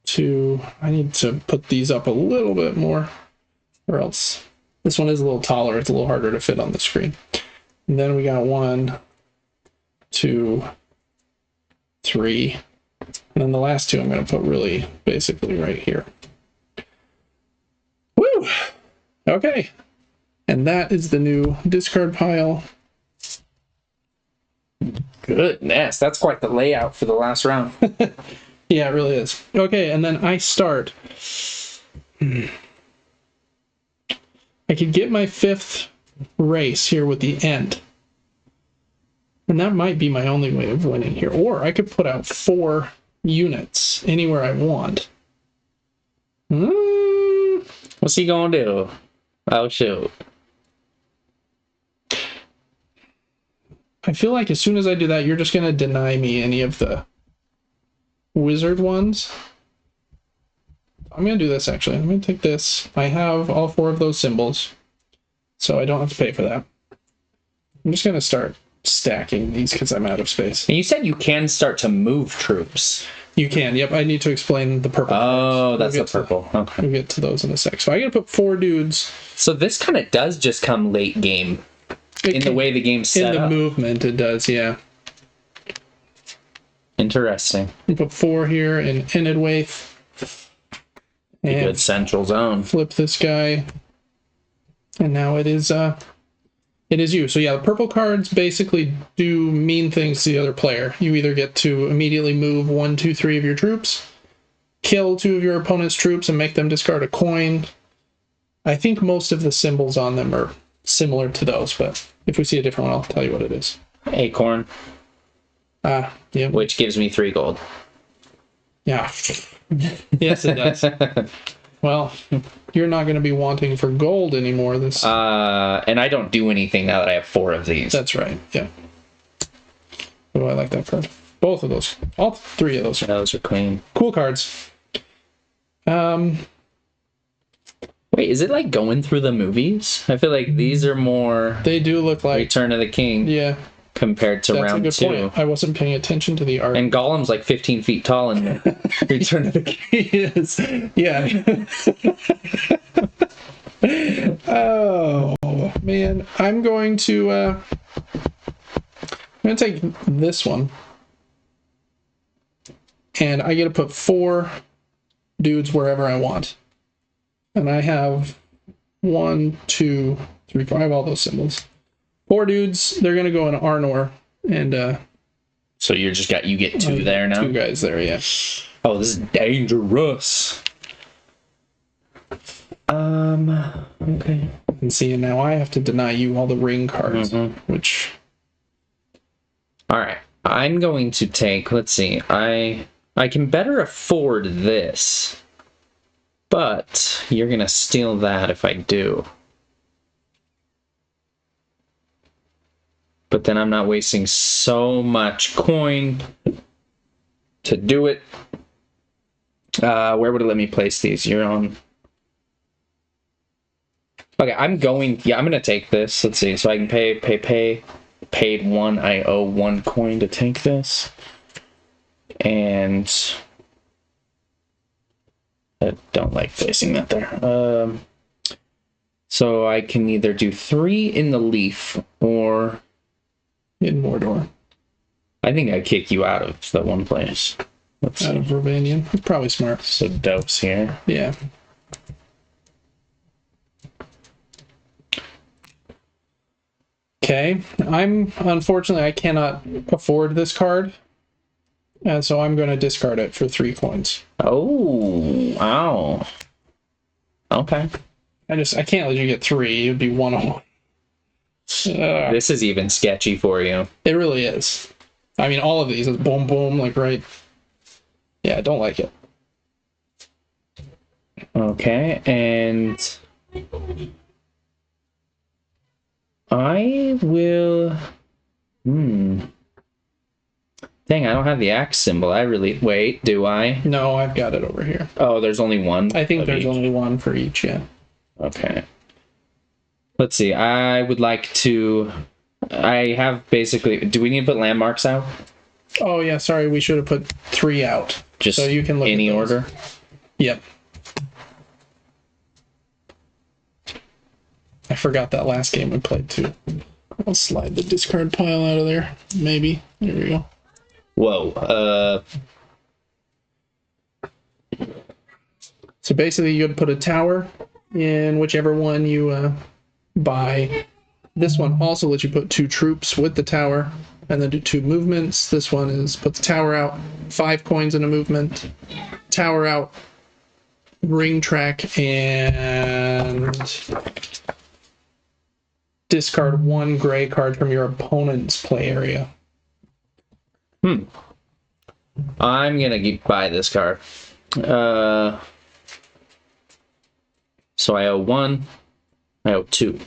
2. I need to put these up a little bit more, or else this one is a little taller. It's a little harder to fit on the screen. And then we got 1, 2, 3. And then the last 2 I'm going to put really basically right here. Woo! Okay. And that is the new discard pile. Goodness, that's quite the layout for the last round. Yeah, it really is. Okay, and then I start. I could get my 5th race here with the end. And that might be my only way of winning here. Or I could put out 4 units anywhere I want. What's he gonna do? Oh, shoot. I feel like as soon as I do that, you're just going to deny me any of the wizard ones. I'm going to do this, actually. I'm going to take this. I have all 4 of those symbols, so I don't have to pay for that. I'm just going to start stacking these because I'm out of space. And you said you can start to move troops. You can, yep. I need to explain the purple. Oh, that's the purple. Okay. We'll get to those in a sec. So I got to put 4 dudes. So this kind of does just come late game. The way the game's set up. In the movement, it does, yeah. Interesting. We put 4 here in Enidwaith. A good central zone. Flip this guy. And now it is you. So yeah, the purple cards basically do mean things to the other player. You either get to immediately move 1, 2, 3 of your troops, kill 2 of your opponent's troops and make them discard a coin. I think most of the symbols on them are similar to those, but if we see a different one, I'll tell you what it is. Acorn. Yeah. Which gives me 3 gold. Yeah. Yes, it does. Well, you're not going to be wanting for gold anymore. And I don't do anything now that I have 4 of these. That's right. Yeah. Oh, I like that card. Both of those. All 3 of those. Those are clean. Cool cards. Wait, is it like going through the movies? I feel like these are more. They do look like Return of the King. Yeah. Compared to round 2. That's a good point. I wasn't paying attention to the art. And Gollum's like 15 feet tall in Return of the King. He is. Yeah. Oh man, I'm going to take this one, and I get to put 4 dudes wherever I want, and I have 1, 2, 3, 4. I have all those symbols. 4 dudes. They're gonna go in Arnor, and so you get 2 there now. 2 guys there, yeah. Oh, this is dangerous. Okay. And see, now I have to deny you all the ring cards, which. All right, I'm going to take. Let's see. I can better afford this, but you're gonna steal that if I do. But then I'm not wasting so much coin to do it. Where would it let me place these? You're on. Okay, I'm going to take this. Let's see. So I can pay. Paid 1. I owe 1 coin to take this. And I don't like placing that there. So I can either do 3 in the leaf or in Mordor. I think I kick you out of the one place. Let's out of Rovanian. It's probably smart. So dose here. Yeah. Okay. Unfortunately, I cannot afford this card. And so I'm going to discard it for 3 coins. Oh, wow. Okay. I can't let you get 3. It would be 101. This is even sketchy for you. It really is. I mean, all of these is boom, boom, like right. Yeah, I don't like it. Okay, and I will. Dang, I don't have the axe symbol. Wait, do I? No, I've got it over here. Oh, there's only 1. I think there's only 1 for each. Yeah. Okay. Let's see. I would like to. I have basically. Do we need to put landmarks out? Oh yeah, sorry. We should have put 3 out. Just so you can look any at order. Yep. I forgot that last game we played too. I'll slide the discard pile out of there. Maybe. There we go. Whoa. So basically, you'd put a tower in whichever one you buy. This one also lets you put 2 troops with the tower, and then do 2 movements. This one is put the tower out, 5 coins in a movement, tower out, ring track, and discard 1 gray card from your opponent's play area. I'm gonna buy this card. So I owe 1. I owe 2.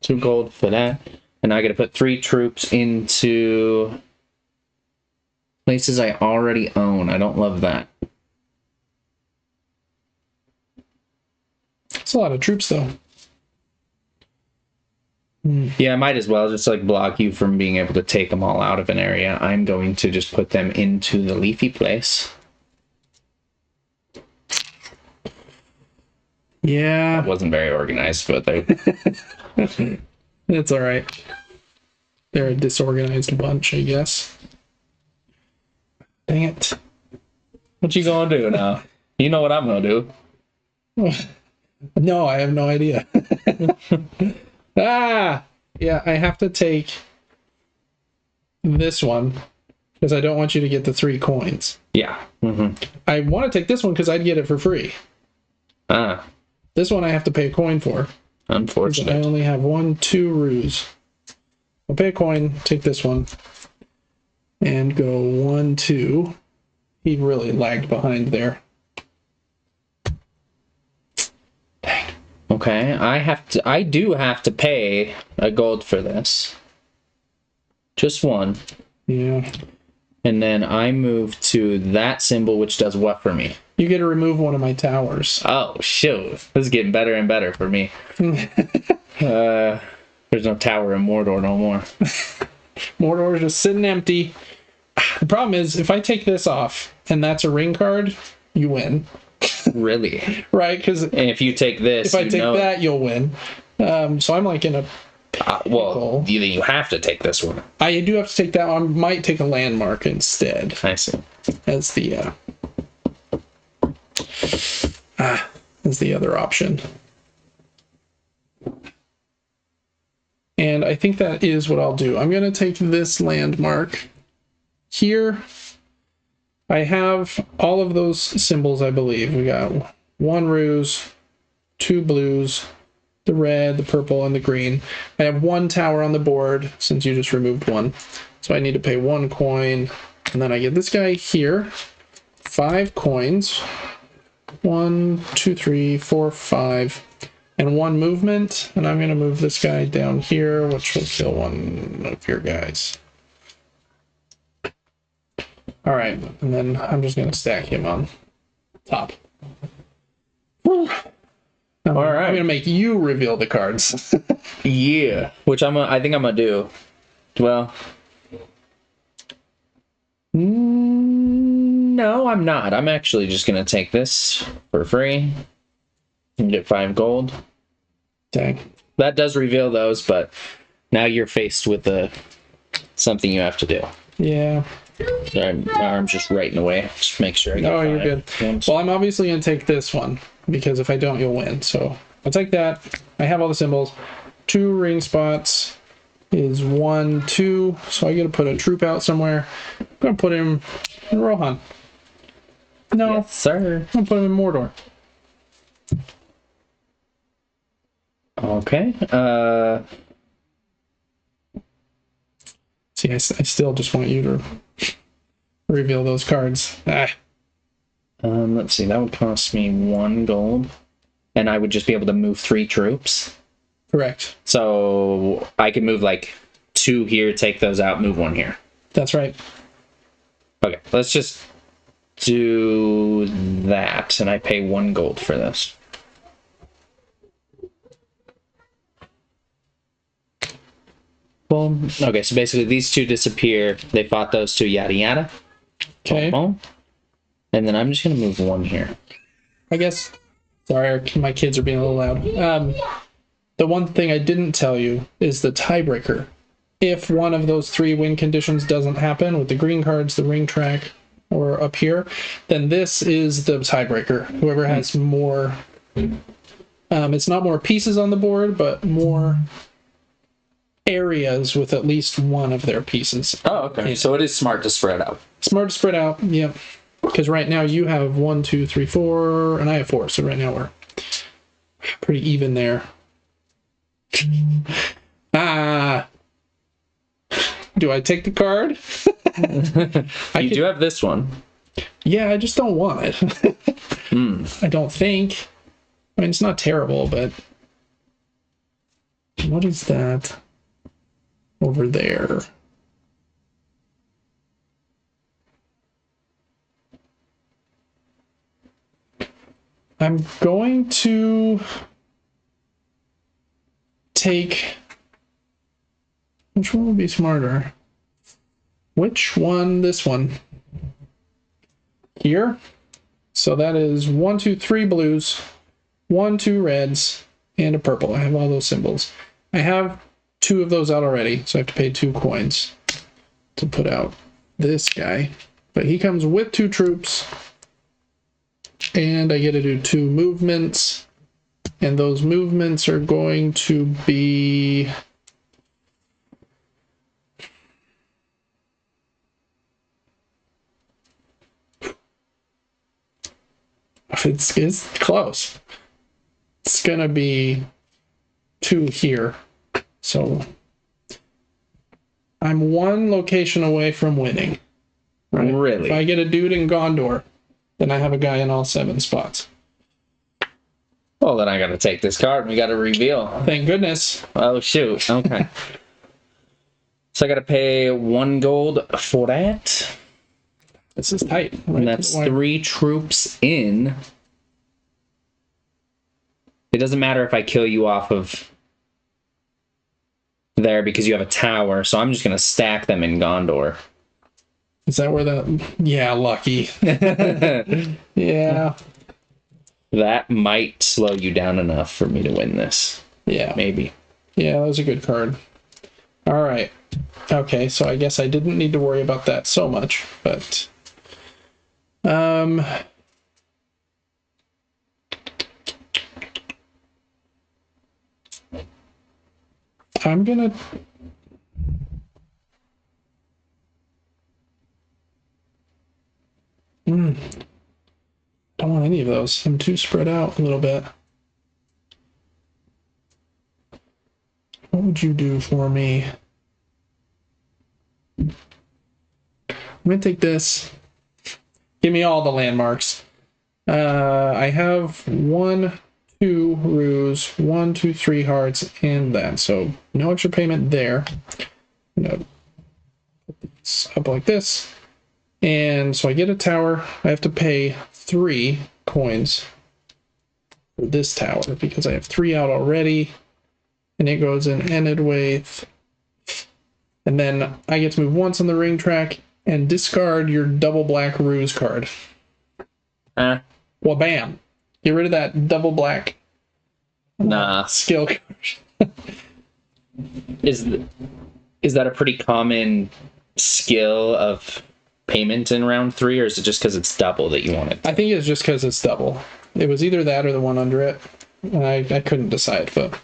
2 gold for that. And I got to put 3 troops into places I already own. I don't love that. It's a lot of troops, though. Yeah, I might as well just like block you from being able to take them all out of an area. I'm going to just put them into the leafy place. Yeah. That wasn't very organized, but they... It's all right. They're a disorganized bunch, I guess. Dang it. What you gonna do now? You know what I'm gonna do. No, I have no idea. Ah! Yeah, I have to take this one because I don't want you to get the 3 coins. Yeah. I want to take this one because I'd get it for free. Ah. This one I have to pay a coin for. Unfortunate. I only have 2 roos. I'll pay a coin, take this one, and go 1, 2. He really lagged behind there. Dang. Okay, I do have to pay a gold for this. Just 1. Yeah. And then I move to that symbol, which does what for me? You get to remove one of my towers. Oh, shoot. This is getting better and better for me. There's no tower in Mordor no more. Mordor's just sitting empty. The problem is, if I take this off, and that's a ring card, you win. Really? Right? Because And if you take this, if I take that, you'll win. So I'm like in a... well, you have to take this one. I do have to take that one. I might take a landmark instead. I see. As the... as the other option. And I think that is what I'll do. I'm going to take this landmark here. I have all of those symbols, I believe. We got 1 ruse, 2 blues, the red, the purple, and the green. I have 1 tower on the board since you just removed 1. So I need to pay 1 coin. And then I get this guy here. 5 coins. 1, 2, 3, 4, 5. And 1 movement. And I'm going to move this guy down here, which will kill one of your guys. All right, and then I'm just going to stack him on top. All right. I'm going to make you reveal the cards. Yeah, which I think I'm gonna do. Well, no, I'm not. I'm actually just gonna take this for free and get 5 gold. Dang. That does reveal those, but now you're faced with something you have to do. Yeah. Sorry, my arm's just right in the way. Just make sure I get 5. You're good. Ones. Well, I'm obviously going to take this one because if I don't, you'll win. So I'll take that. I have all the symbols. 2 ring spots is 1, 2. So I got to put a troop out somewhere. I'm going to put him in Rohan. No, Yes, sir. I'm going to put him in Mordor. Okay. See, I still just want you to reveal those cards. Let's see. That would cost me 1 gold, and I would just be able to move 3 troops. Correct. So I could move like 2 here, take those out, move 1 here. That's right. Okay, let's just do that, and I pay 1 gold for this. Boom. Okay, so basically these 2 disappear. They fought those 2, yada yada. Okay. Boom. And then I'm just gonna move 1 here. I guess. Sorry, my kids are being a little loud. The one thing I didn't tell you is the tiebreaker. If one of those 3 win conditions doesn't happen with the green cards, the ring track, or up here, then this is the tiebreaker. Whoever has more. It's not more pieces on the board, but more areas with at least one of their pieces. Oh, okay. So it is smart to spread out. Smart to spread out, yep. Because right now you have 1, 2, 3, 4, and I have 4. So right now we're pretty even there. Do I take the card? You do have this one. Yeah, I just don't want it. I don't think. I mean, it's not terrible, but what is that? over there. I'm going to take... Which one would be smarter? Which one? This one. Here. So that is 1, 2, 3 blues, 1, 2 reds, and a purple. I have all those symbols. I have 2 of those out already, so I have to pay 2 coins to put out this guy. But he comes with 2 troops, and I get to do 2 movements, and those movements are going to be... It's close. It's gonna be 2 here. So I'm 1 location away from winning. Right? Really? If I get a dude in Gondor, then I have a guy in all 7 spots. Well, then I gotta take this card and we gotta reveal. Thank goodness. Oh, shoot. Okay. So I gotta pay 1 gold for that. This is tight. Right, and that's 3 troops in. It doesn't matter if I kill you off of there because you have a tower, so I'm just going to stack them in Gondor. Is that where the... Yeah, lucky. Yeah. That might slow you down enough for me to win this. Yeah. Maybe. Yeah, that was a good card. All right. Okay, so I guess I didn't need to worry about that so much, but... I'm gonna... Don't want any of those. I'm too spread out a little bit. What would you do for me? I'm gonna take this. Give me all the landmarks. I have 1, 2 roos, 1, 2, 3 hearts, and that. So no extra payment there. I'm gonna put this up like this. And so I get a tower. I have to pay 3 coins for this tower because I have 3 out already. And it goes in Enedwaith. And then I get to move once on the ring track and discard your double black ruse card. Well, bam. Get rid of that double black skill card. Is that a pretty common skill of payment in round 3, or is it just because it's double that you want it? I think it's just because it's double. It was either that or the one under it. And I couldn't decide, but...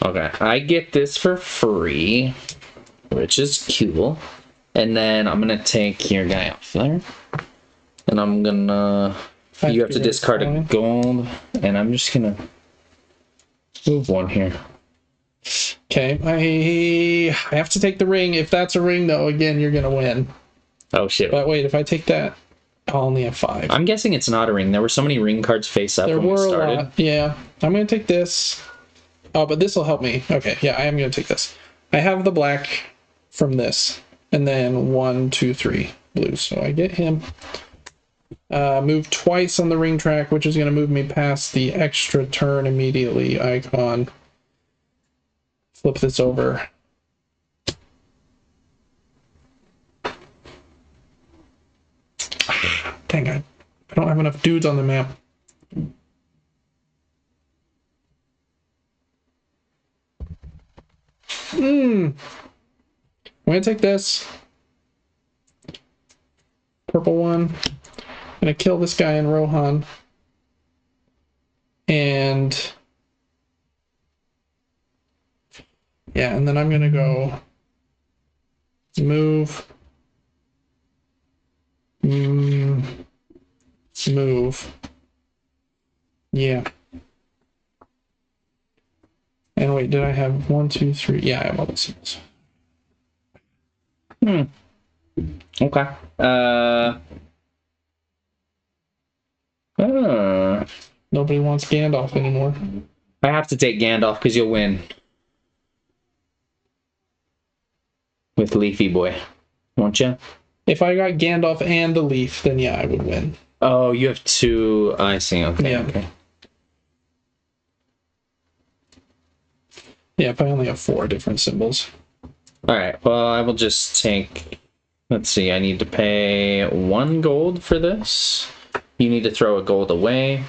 Okay. I get this for free, which is cool. And then I'm going to take your guy off there. And I'm going to... You have to discard a gold. And I'm just going to move 1 here. Okay. I have to take the ring. If that's a ring, though, again, you're going to win. Oh, shit. But wait, if I take that, I'll only have 5. I'm guessing it's not a ring. There were so many ring cards face up when we started. A lot. Yeah. I'm going to take this. Oh, but this will help me. Okay, yeah, I am going to take this. I have the black from this. And then 1, 2, 3 blue. So I get him. Move twice on the ring track, which is going to move me past the extra turn immediately icon. Flip this over. Dang it. I don't have enough dudes on the map. I'm going to take this. Purple one. I'm going to kill this guy in Rohan. And... yeah, and then I'm going to go... move... move. Yeah. And wait, did I have 1, 2, 3? Yeah, I have all the symbols. Okay. Nobody wants Gandalf anymore. I have to take Gandalf because you'll win. with Leafy Boy, won't you? If I got Gandalf and the Leaf, then yeah, I would win. Oh, you have 2. I see. Okay. Yeah. Okay. Yeah, if I only have 4 different symbols. All right. Well, I will just take. Let's see. I need to pay 1 gold for this. You need to throw a gold away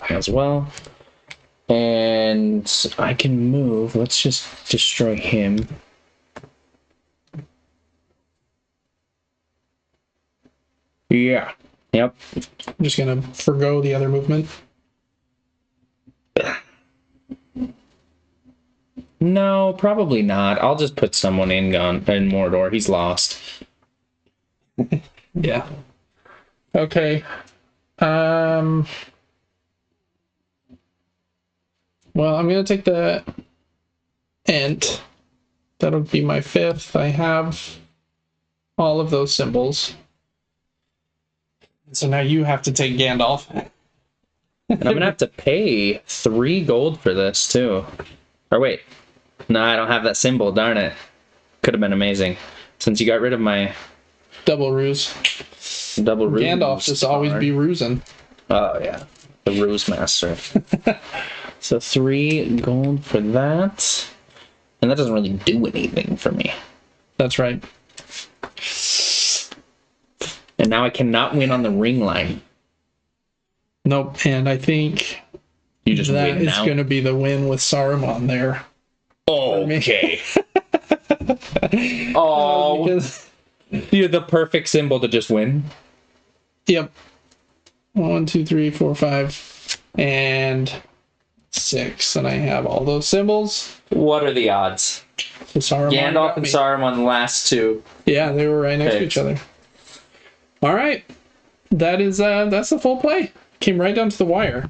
as well. And I can move. Let's just destroy him. Yeah. Yep. I'm just gonna forgo the other movement. No, probably not. I'll just put someone in Mordor. He's lost. Yeah. Okay. Well, I'm gonna take the Ent. That'll be my 5th. I have all of those symbols. So now you have to take Gandalf. And I'm gonna have to pay 3 gold for this too. Or wait. No, I don't have that symbol, darn it. Could have been amazing. Since you got rid of my Double ruse. double ruse. Gandalf just always be rusing. Oh yeah. The ruse master. So 3 gold for that. And that doesn't really do anything for me. That's right. And now I cannot win on the ring line. Nope, and I think You just that win is now. going to be the win with Saruman there. Okay. Oh, Because, you're the perfect symbol to just win. yep. 1, 2, 3, 4, 5, and 6. And I have all those symbols. What are the odds? So Saruman Gandalf got and me. Saruman, the last 2. Yeah, they were right next to Okay. each other. All right. That's the full play. Came right down to the wire.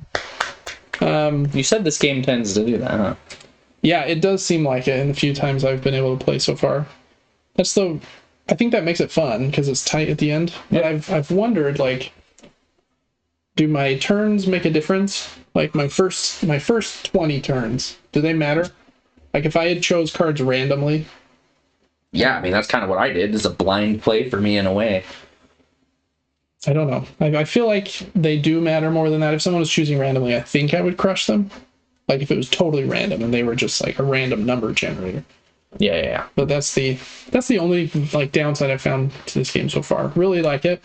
You said this game tends to do that, huh? Yeah, it does seem like it in the few times I've been able to play so far. I think that makes it fun because it's tight at the end. But I've wondered, like, do my turns make a difference? Like my first 20 turns, do they matter? Like if I had chose cards randomly. Yeah, I mean, that's kind of what I did. It's a blind play for me in a way. I don't know. I feel like they do matter more than that. If someone was choosing randomly, I think I would crush them. Like if it was totally random and they were just like a random number generator. Yeah. But that's the only like downside I've found to this game so far. Really like it.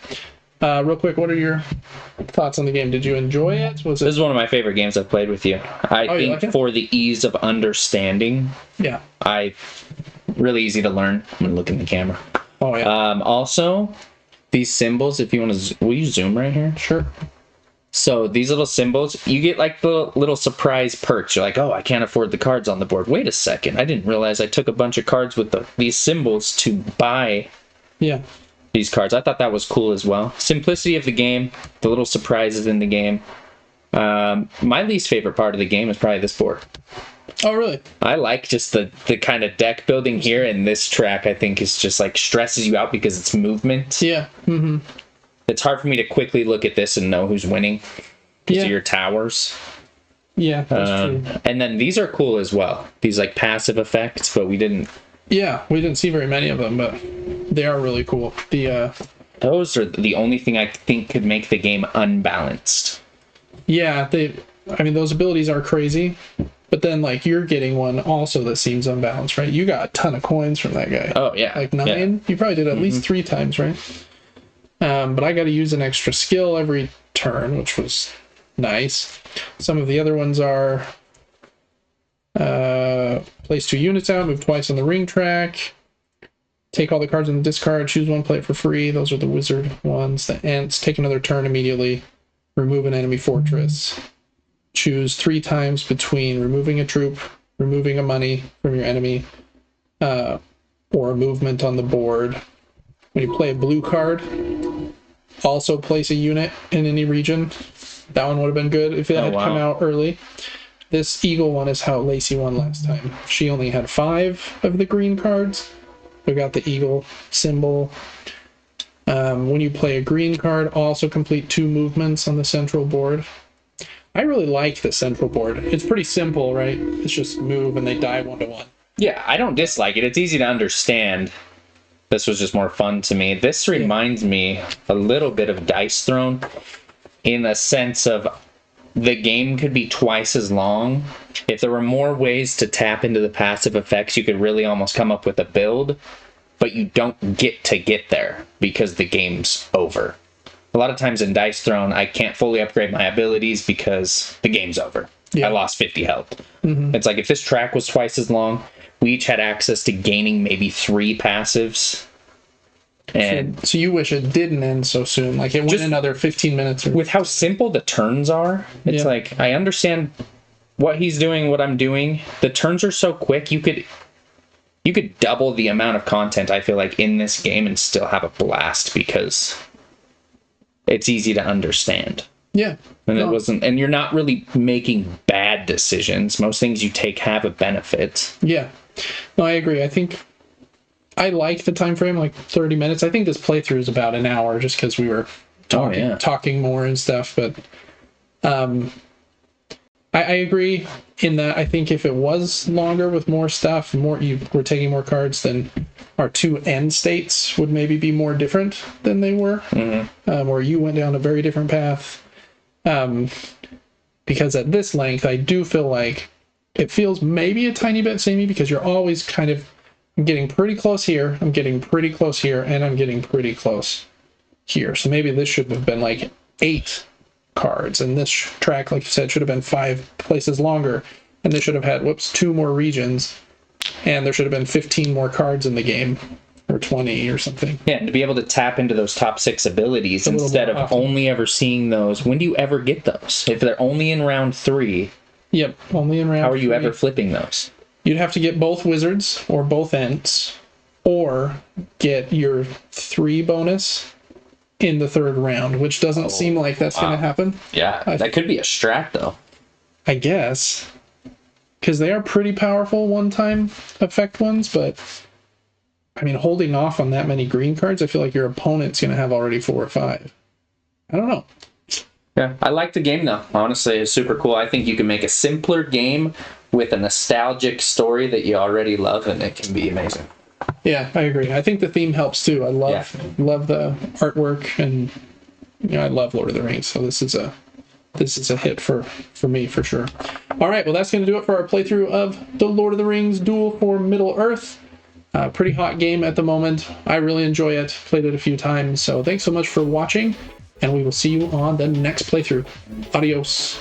Real quick, what are your thoughts on the game? Did you enjoy it? This is one of my favorite games I've played with you. I you think like it? for the ease of understanding, Yeah. really easy to learn. I'm gonna look in the camera. Oh yeah. Also, these symbols, if you want to, will you zoom right here? Sure. So these little symbols, you get like the little surprise perks. You're like, oh, I can't afford the cards on the board. Wait a second, I didn't realize I took a bunch of cards with these symbols to buy Yeah. these cards. I thought that was cool as well. Simplicity of the game, the little surprises in the game. My least favorite part of the game is probably this board. Oh really? I like just the kind of deck building here, and this track I think is just like stresses you out because it's movement. Yeah. Mm-hmm. It's hard for me to quickly look at this and know who's winning because of your towers. Yeah, that's true. And then these are cool as well. These like passive effects, but we didn't see very many of them, but they are really cool. Those are the only thing I think could make the game unbalanced. Yeah, those abilities are crazy, but then like you're getting one also that seems unbalanced, right? You got a ton of coins from that guy. Oh yeah, Like 9. Yeah. You probably did at least 3 times, right? But I got to use an extra skill every turn, which was nice. Some of the other ones are place 2 units out, move twice on the ring track, take all the cards in the discard, choose one, play it for free. Those are the wizard ones. The Ents, take another turn immediately, remove an enemy fortress, choose 3 times between removing a troop, removing a money from your enemy, or a movement on the board. When you play a blue card, also place a unit in any region. That one would have been good if it had come out early. This eagle one is how Lacey won last time. She only had 5 of the green cards. We got the eagle symbol. When you play a green card, also complete 2 movements on the central board. I really like the central board. It's pretty simple, right? It's just move and they die 1-1. Yeah, I don't dislike it. It's easy to understand. This was just more fun to me. This reminds me a little bit of Dice Throne in a sense of the game could be twice as long. If there were more ways to tap into the passive effects, you could really almost come up with a build, but you don't get there because the game's over. A lot of times in Dice Throne, I can't fully upgrade my abilities because the game's over. I lost 50 health. It's like if this track was twice as long, we each had access to gaining maybe 3 passives. And so you wish it didn't end so soon, like it went another 15 minutes. With how simple the turns are, it's like I understand what he's doing, what I'm doing. The turns are so quick, you could double the amount of content, I feel like, in this game and still have a blast because it's easy to understand. Yeah. And it wasn't, and you're not really making bad decisions. Most things you take have a benefit. Yeah. No, I agree. I think I like the time frame, like 30 minutes. I think this playthrough is about an hour just because we were talking more and stuff. But I agree in that I think if it was longer with more stuff, you were taking more cards, then our 2 end states would maybe be more different than they were. Or you went down a very different path. Because at this length, I do feel like it feels maybe a tiny bit samey because you're always kind of getting pretty close here, I'm getting pretty close here, and I'm getting pretty close here. So maybe this should have been like 8 cards, and this track, like you said, should have been 5 places longer, and this should have had 2 more regions, and there should have been 15 more cards in the game, or 20 or something. Yeah, and to be able to tap into those top 6 abilities instead of only ever seeing those. When do you ever get those? If they're only in round 3. Yep, only in round 3. How are you ever flipping those? You'd have to get both wizards or both ents, or get your 3 bonus in the 3rd round, which doesn't seem like that's going to happen. Yeah, that could be a strat, though. I guess. Because they are pretty powerful one-time effect ones, but I mean, holding off on that many green cards, I feel like your opponent's going to have already 4 or 5. I don't know. Yeah, I like the game, though. Honestly, it's super cool. I think you can make a simpler game with a nostalgic story that you already love, and it can be amazing. Yeah, I agree. I think the theme helps, too. I love the artwork, and I love Lord of the Rings, so this is a hit for me, for sure. All right, well, that's going to do it for our playthrough of the Lord of the Rings Duel for Middle-earth. Pretty hot game at the moment. I really enjoy it. Played it a few times. So thanks so much for watching, and we will see you on the next playthrough. Adios.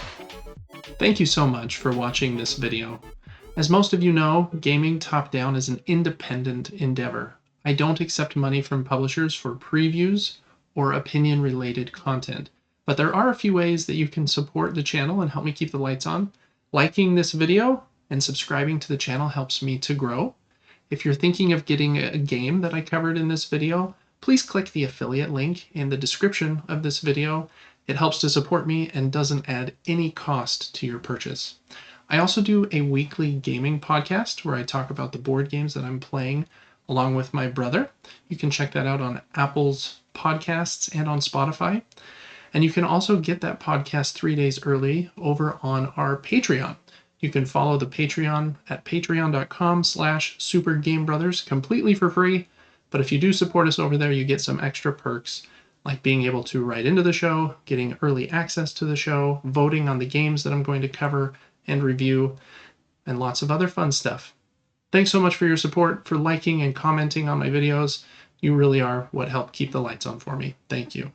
Thank you so much for watching this video. As most of you know, gaming top-down is an independent endeavor. I don't accept money from publishers for previews or opinion-related content. But there are a few ways that you can support the channel and help me keep the lights on. Liking this video and subscribing to the channel helps me to grow. If you're thinking of getting a game that I covered in this video, please click the affiliate link in the description of this video. It helps to support me and doesn't add any cost to your purchase. I also do a weekly gaming podcast where I talk about the board games that I'm playing along with my brother. You can check that out on Apple's podcasts and on Spotify. And you can also get that podcast 3 days early over on our Patreon. You can follow the Patreon at patreon.com/supergamebrothers completely for free. But if you do support us over there, you get some extra perks, like being able to write into the show, getting early access to the show, voting on the games that I'm going to cover and review, and lots of other fun stuff. Thanks so much for your support, for liking and commenting on my videos. You really are what helped keep the lights on for me. Thank you.